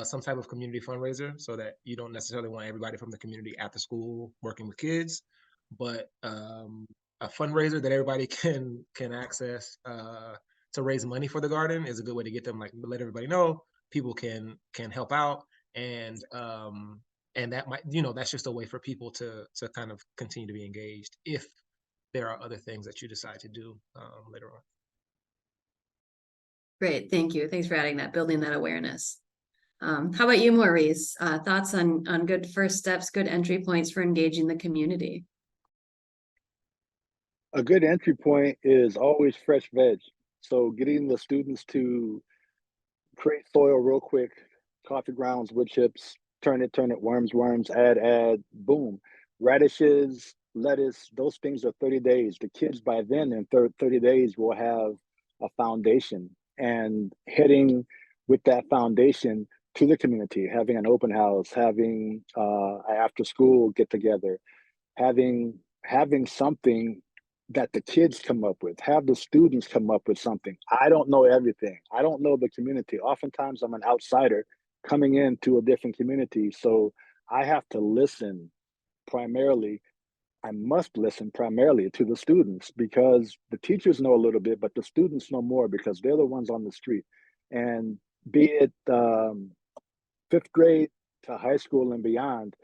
some type of community fundraiser, so that you don't necessarily want everybody from the community at the school working with kids, but a fundraiser that everybody can access to raise money for the garden is a good way to get them, like, let everybody know people can help out, and that might, you know, that's just a way for people to kind of continue to be engaged if there are other things that you decide to do later on. Great, thank you. Thanks for adding that, building that awareness. How about you, Maurice? Thoughts on good first steps, good entry points for engaging the community? A good entry point is always fresh veg. So getting the students to create soil real quick, coffee grounds, wood chips, turn it, worms, add, boom. Radishes, lettuce, those things are 30 days. The kids by then in 30 days will have a foundation, and heading with that foundation to the community, having an open house, having an after school get together, having something that the kids come up with, have the students come up with something. I don't know everything. I don't know the community. Oftentimes I'm an outsider coming into a different community. So I have to listen primarily. I must listen primarily to the students, because the teachers know a little bit, but the students know more because they're the ones on the street. And be it 5th grade to high school and beyond,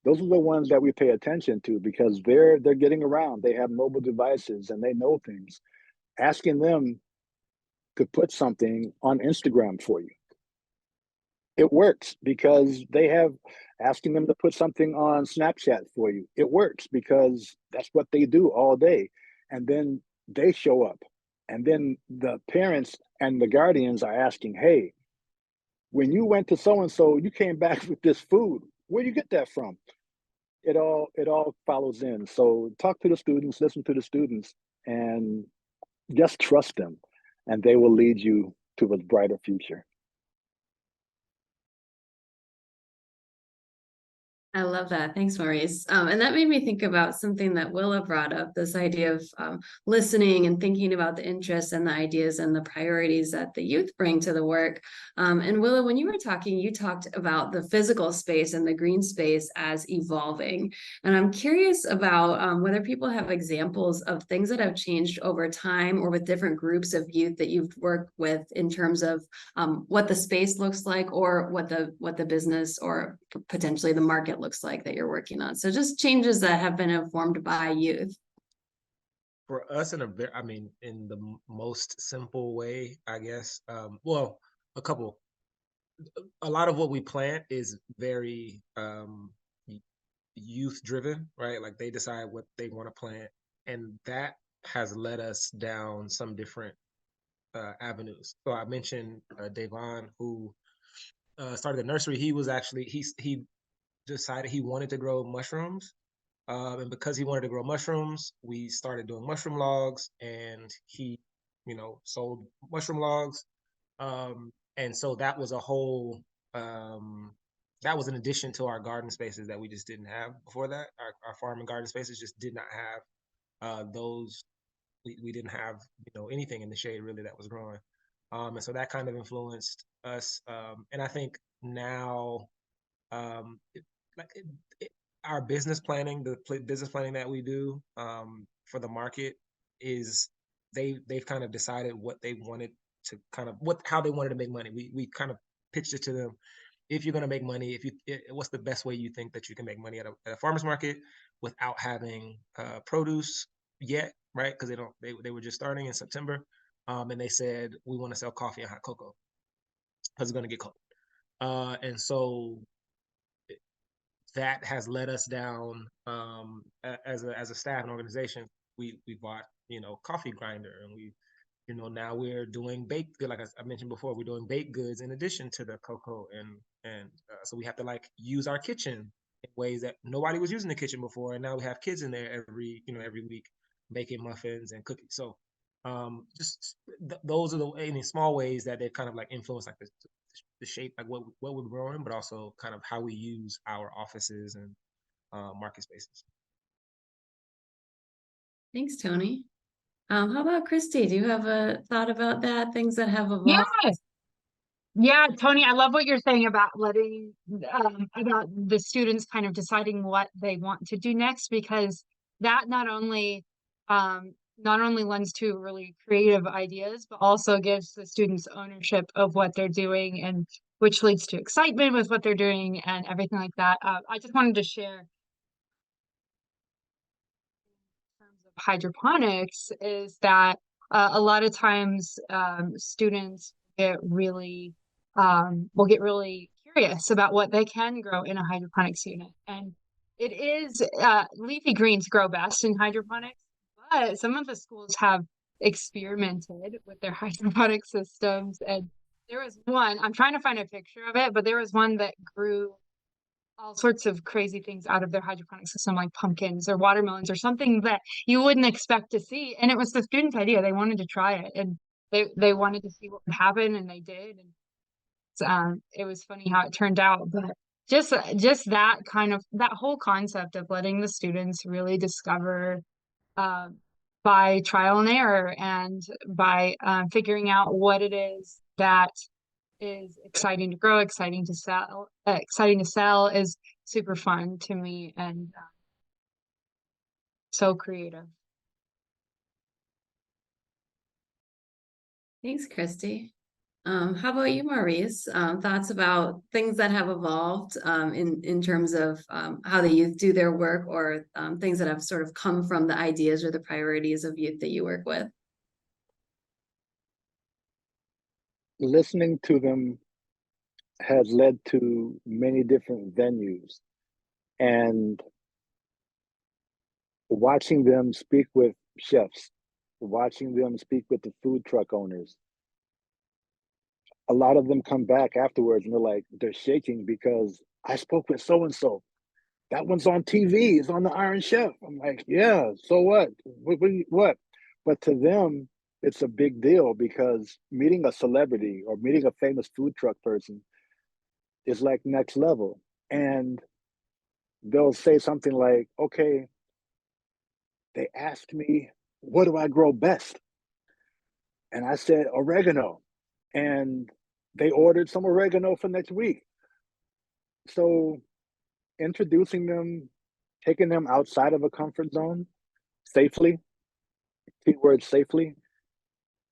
those are the ones that we pay attention to, because they're getting around. They have mobile devices and they know things. Asking them to put something on Instagram for you, it works, because they have, asking them to put something on Snapchat for you, it works because that's what they do all day. And then they show up, and then the parents and the guardians are asking, hey, when you went to so-and-so, you came back with this food. Where'd you get that from? It all follows in. So talk to the students, listen to the students, and just trust them, and they will lead you to a brighter future. I love that. Thanks, Maurice. And that made me think about something that Willa brought up, this idea of listening and thinking about the interests and the ideas and the priorities that the youth bring to the work. And Willa, when you were talking, you talked about the physical space and the green space as evolving. And I'm curious about whether people have examples of things that have changed over time or with different groups of youth that you've worked with in terms of what the space looks like or what the business or potentially the market looks like that you're working on. So just changes that have been informed by youth. For us, in the most simple way, I guess. Well, a lot of what we plant is very youth driven, right? Like they decide what they want to plant, and that has led us down some different avenues. So I mentioned Devon, who started the nursery. He decided he wanted to grow mushrooms. And because he wanted to grow mushrooms, we started doing mushroom logs, and he, sold mushroom logs. And so that was that was an addition to our garden spaces that we just didn't have before that. Our farm and garden spaces just did not have those. We didn't have, anything in the shade really that was growing. And so that kind of influenced us. And I think now, our business planning, business planning that we do for the market is they've kind of decided what they wanted to how they wanted to make money. We kind of pitched it to them. If you're going to make money, what's the best way you think that you can make money at a farmer's market without having produce yet, right? Because they were just starting in September, and they said we want to sell coffee and hot cocoa because it's going to get cold, and so that has led us down as a staff and organization. We bought coffee grinder, and we now we're doing baked, like I mentioned before, we're doing baked goods in addition to the cocoa, and so we have to use our kitchen in ways that nobody was using the kitchen before, and now we have kids in there every week making muffins and cookies. So those are any small ways that they've kind of influenced the shape, what we're growing, but also kind of how we use our offices and market spaces. Thanks, Tony. How about Christy? Do you have a thought about that? Things that have evolved? Yeah, Tony, I love what you're saying about about the students kind of deciding what they want to do next, because that not only lends to really creative ideas, but also gives the students ownership of what they're doing, and which leads to excitement with what they're doing and everything like that. I just wanted to share hydroponics is that a lot of times students will get really curious about what they can grow in a hydroponics unit. And it is leafy greens grow best in hydroponics, but some of the schools have experimented with their hydroponic systems. And there was one, I'm trying to find a picture of it, but there was one that grew all sorts of crazy things out of their hydroponic system, like pumpkins or watermelons or something that you wouldn't expect to see. And it was the students' idea. They wanted to try it, and they wanted to see what would happen, and they did. And it was funny how it turned out. But just that whole concept of letting the students really discover by trial and error, and by figuring out what it is that is exciting to grow, exciting to sell is super fun to me, and so creative. Thanks, Christy. How about you, Maurice? Thoughts about things that have evolved in terms of how the youth do their work, or things that have sort of come from the ideas or the priorities of youth that you work with? Listening to them has led to many different venues, and watching them speak with chefs, watching them speak with the food truck owners. A lot of them come back afterwards and they're shaking because I spoke with so-and-so. That one's on TV, it's on the Iron Chef. I'm like, yeah, so what? What? But to them, it's a big deal, because meeting a celebrity or meeting a famous food truck person is like next level. And they'll say something like, okay, they asked me, what do I grow best? And I said, oregano. And they ordered some oregano for next week. So introducing them, taking them outside of a comfort zone safely, keyword safely,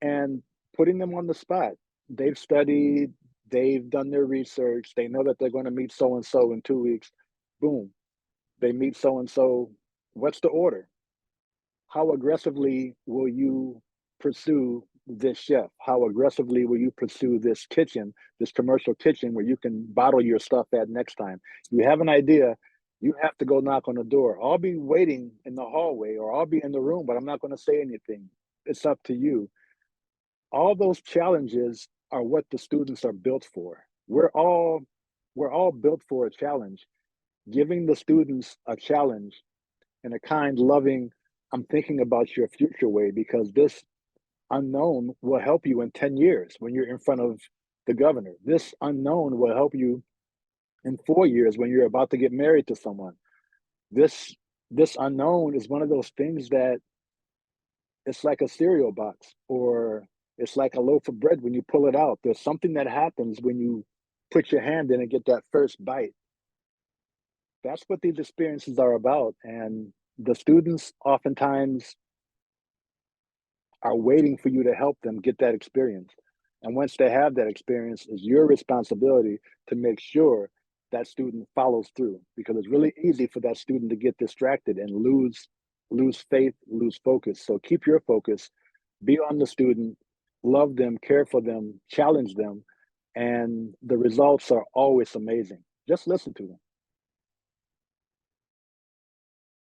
and putting them on the spot. They've studied, they've done their research, they know that they're going to meet so and so in 2 weeks. Boom, they meet so and so. What's the order? How aggressively will you pursue this chef? How aggressively will you pursue this kitchen, this commercial kitchen where you can bottle your stuff at next time? You have an idea, you have to go knock on the door. I'll be waiting in the hallway or I'll be in the room, but I'm not going to say anything. It's up to you. All those challenges are what the students are built for. We're all built for a challenge. Giving the students a challenge in a kind, loving, I'm thinking about your future way, because this unknown will help you in 10 years when you're in front of the governor. This unknown will help you in 4 years when you're about to get married to someone. This unknown is one of those things that it's like a cereal box, or it's like a loaf of bread when you pull it out. There's something that happens when you put your hand in and get that first bite. That's what these experiences are about. And the students oftentimes are waiting for you to help them get that experience. And once they have that experience, it's your responsibility to make sure that student follows through, because it's really easy for that student to get distracted and lose faith, lose focus. So keep your focus, be on the student, love them, care for them, challenge them, and the results are always amazing. Just listen to them.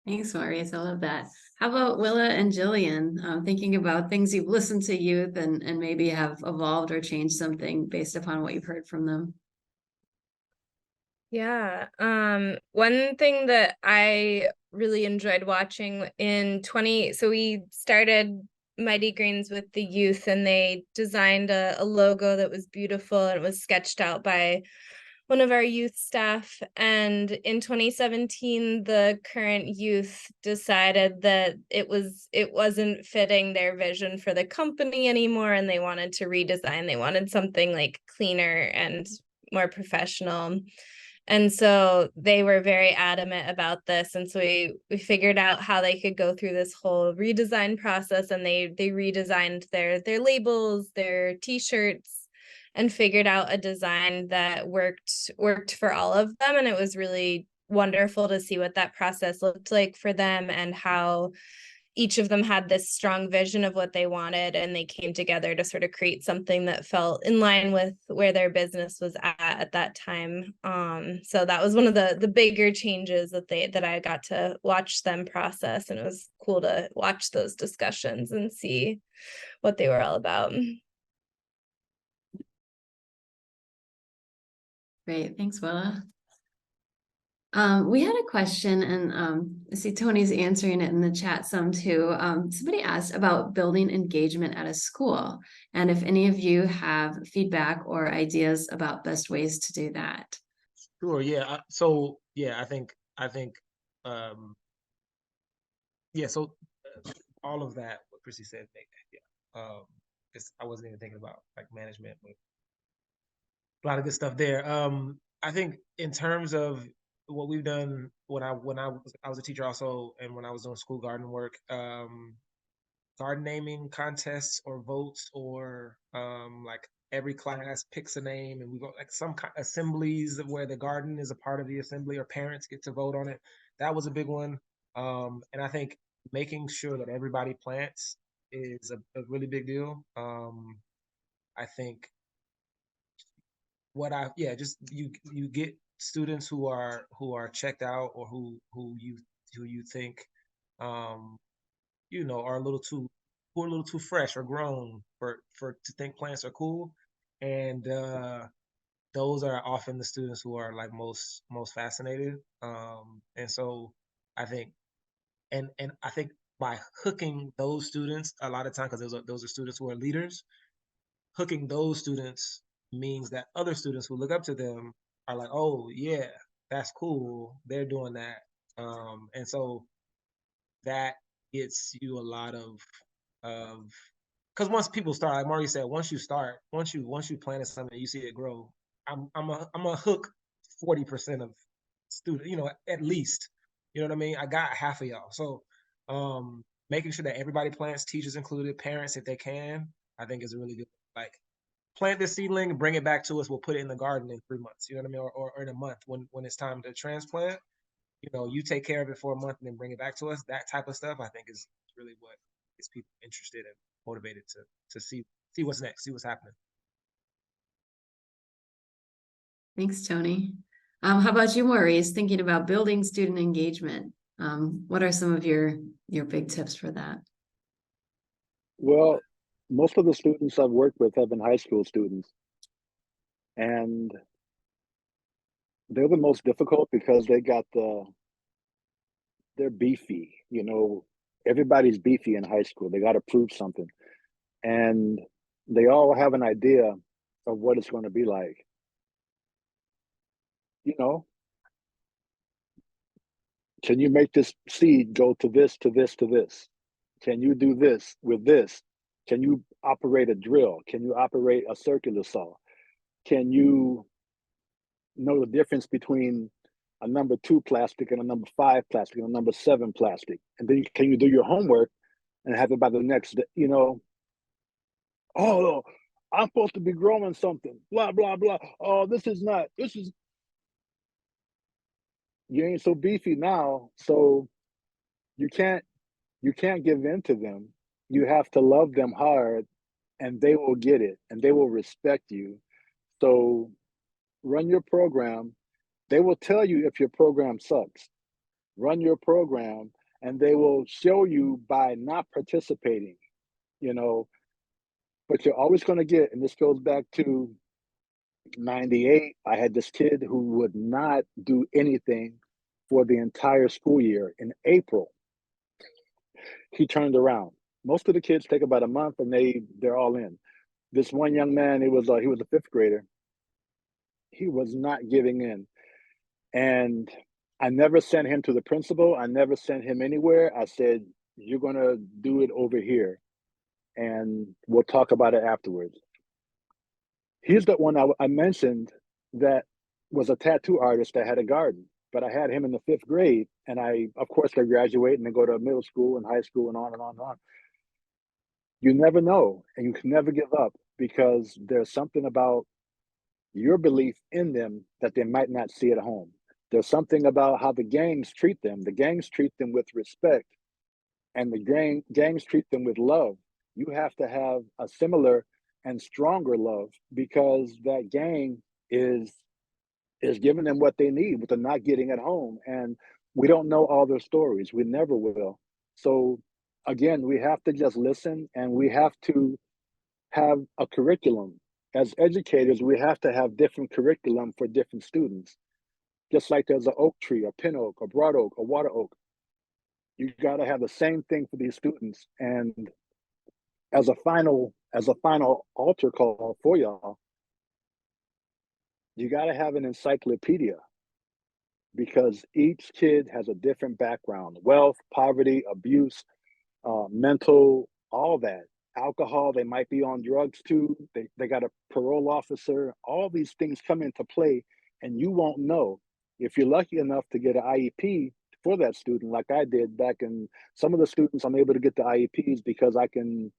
Thanks, Maurice. I love that. How about Willa and Jillian? Thinking about things you've listened to youth and maybe have evolved or changed something based upon what you've heard from them. Yeah. One thing that I really enjoyed watching so we started Mighty Greens with the youth, and they designed a logo that was beautiful, and it was sketched out by one of our youth staff. And in 2017, the current youth decided that it wasn't fitting their vision for the company anymore, and they wanted to redesign. They wanted something like cleaner and more professional. And so they were very adamant about this. And so we figured out how they could go through this whole redesign process, and they redesigned their labels, their t-shirts, and figured out a design that worked for all of them. And it was really wonderful to see what that process looked like for them, and how each of them had this strong vision of what they wanted, and they came together to sort of create something that felt in line with where their business was at that time. So that was one of the bigger changes that I got to watch them process, and it was cool to watch those discussions and see what they were all about. Great, thanks, Willa. We had a question, and I see Tony's answering it in the chat some too. Somebody asked about building engagement at a school, and if any of you have feedback or ideas about best ways to do that. Sure. Yeah. So yeah, I think yeah. So all of that, what Christy said, yeah. I wasn't even thinking about like management, but a lot of good stuff there. I think in terms of what we've done when I was a teacher also, and when I was doing school garden work, garden naming contests or votes, or like every class picks a name, and we go like some assemblies where the garden is a part of the assembly, or parents get to vote on it. That was a big one. And I think making sure that everybody plants is a really big deal. I think just you get students who are checked out, or who you think are a little too fresh or grown for to think plants are cool, and those are often the students who are like most fascinated. And so I think and I think by hooking those students a lot of time, because those are students who are leaders, hooking those students means that other students who look up to them are like, oh yeah, that's cool. They're doing that. And so that gets you a lot of because once people start, like Maurice said, once you planted something, you see it grow. I'm a hook 40% of student, at least. You know what I mean? I got half of y'all. So making sure that everybody plants, teachers included, parents if they can, I think is really good. Like plant this seedling and bring it back to us. We'll put it in the garden in 3 months. You know what I mean? Or in a month when it's time to transplant. You take care of it for a month and then bring it back to us. That type of stuff, I think, is really what gets people interested and motivated to see what's next, see what's happening. Thanks, Tony. How about you, Maurice? Thinking about building student engagement. What are some of your big tips for that? Well, most of the students I've worked with have been high school students. And they're the most difficult because they're beefy, everybody's beefy in high school. They got to prove something. And they all have an idea of what it's going to be like. Can you make this seed go to this, to this, to this? Can you do this with this? Can you operate a drill? Can you operate a circular saw? Can you know the difference between a number 2 plastic and a number 5 plastic and a number 7 plastic? And then can you do your homework and have it by the next day, oh, I'm supposed to be growing something, blah, blah, blah. Oh, you ain't so beefy now, so you can't give in to them. You have to love them hard, and they will get it, and they will respect you. So run your program. They will tell you if your program sucks. Run your program, and they will show you by not participating, but you're always going to get, and this goes back to 98, I had this kid who would not do anything for the entire school year. In April, he turned around. Most of the kids take about a month and they're all in. This one young man, he was a 5th grader. He was not giving in. And I never sent him to the principal. I never sent him anywhere. I said, you're going to do it over here and we'll talk about it afterwards. He's the one I mentioned that was a tattoo artist that had a garden, but I had him in the 5th grade, and of course, they graduate and they go to middle school and high school and on and on and on. You never know, and you can never give up because there's something about your belief in them that they might not see at home. There's something about how the gangs treat them. The gangs treat them with respect, and the gangs treat them with love. You have to have a similar and stronger love because that gang is giving them what they need, what they're not getting at home. And we don't know all their stories. We never will. So again, we have to just listen, and we have to have a curriculum. As educators, we have to have different curriculum for different students. Just like there's an oak tree, a pin oak, a broad oak, a water oak. You got to have the same thing for these students. And as a final altar call for y'all, you got to have an encyclopedia because each kid has a different background: wealth, poverty, abuse, mental, all that. Alcohol, they might be on drugs too. They got a parole officer. All these things come into play, and you won't know. If you're lucky enough to get an IEP for that student, like I did back in, some of the students, I'm able to get the IEPs because I can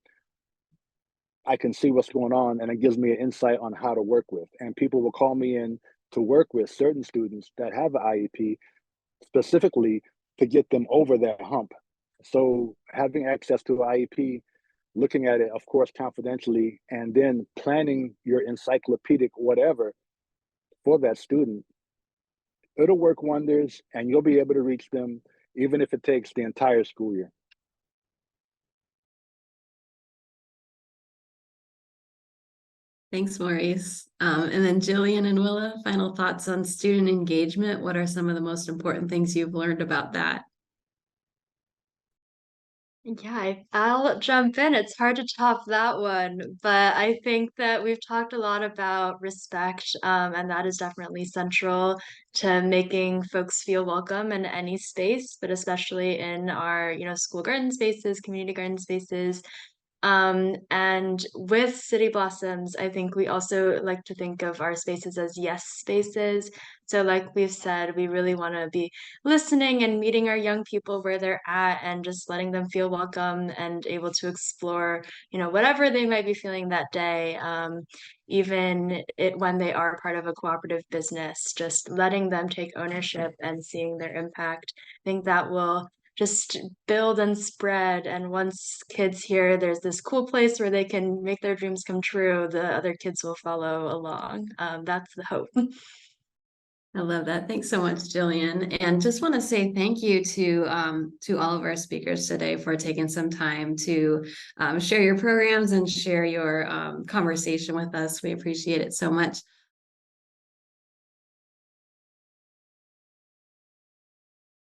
see what's going on, and it gives me an insight on how to work with. And people will call me in to work with certain students that have an IEP specifically to get them over that hump. So having access to an IEP, looking at it, of course, confidentially, and then planning your encyclopedic whatever for that student, it'll work wonders, and you'll be able to reach them even if it takes the entire school year. Thanks, Maurice. And then Jillian and Willa, final thoughts on student engagement. What are some of the most important things you've learned about that? Yeah, I'll jump in. It's hard to top that one, but I think that we've talked a lot about respect, and that is definitely central to making folks feel welcome in any space, but especially in our, school garden spaces, community garden spaces. And with City Blossoms, I think we also like to think of our spaces as yes spaces. So, like we've said, we really want to be listening and meeting our young people where they're at and just letting them feel welcome and able to explore, whatever they might be feeling that day. Even when they are part of a cooperative business, just letting them take ownership and seeing their impact. I think that will just build and spread. And once kids hear there's this cool place where they can make their dreams come true, the other kids will follow along. That's the hope. I love that. Thanks so much, Jillian. And just want to say thank you to all of our speakers today for taking some time to share your programs and share your conversation with us. We appreciate it so much.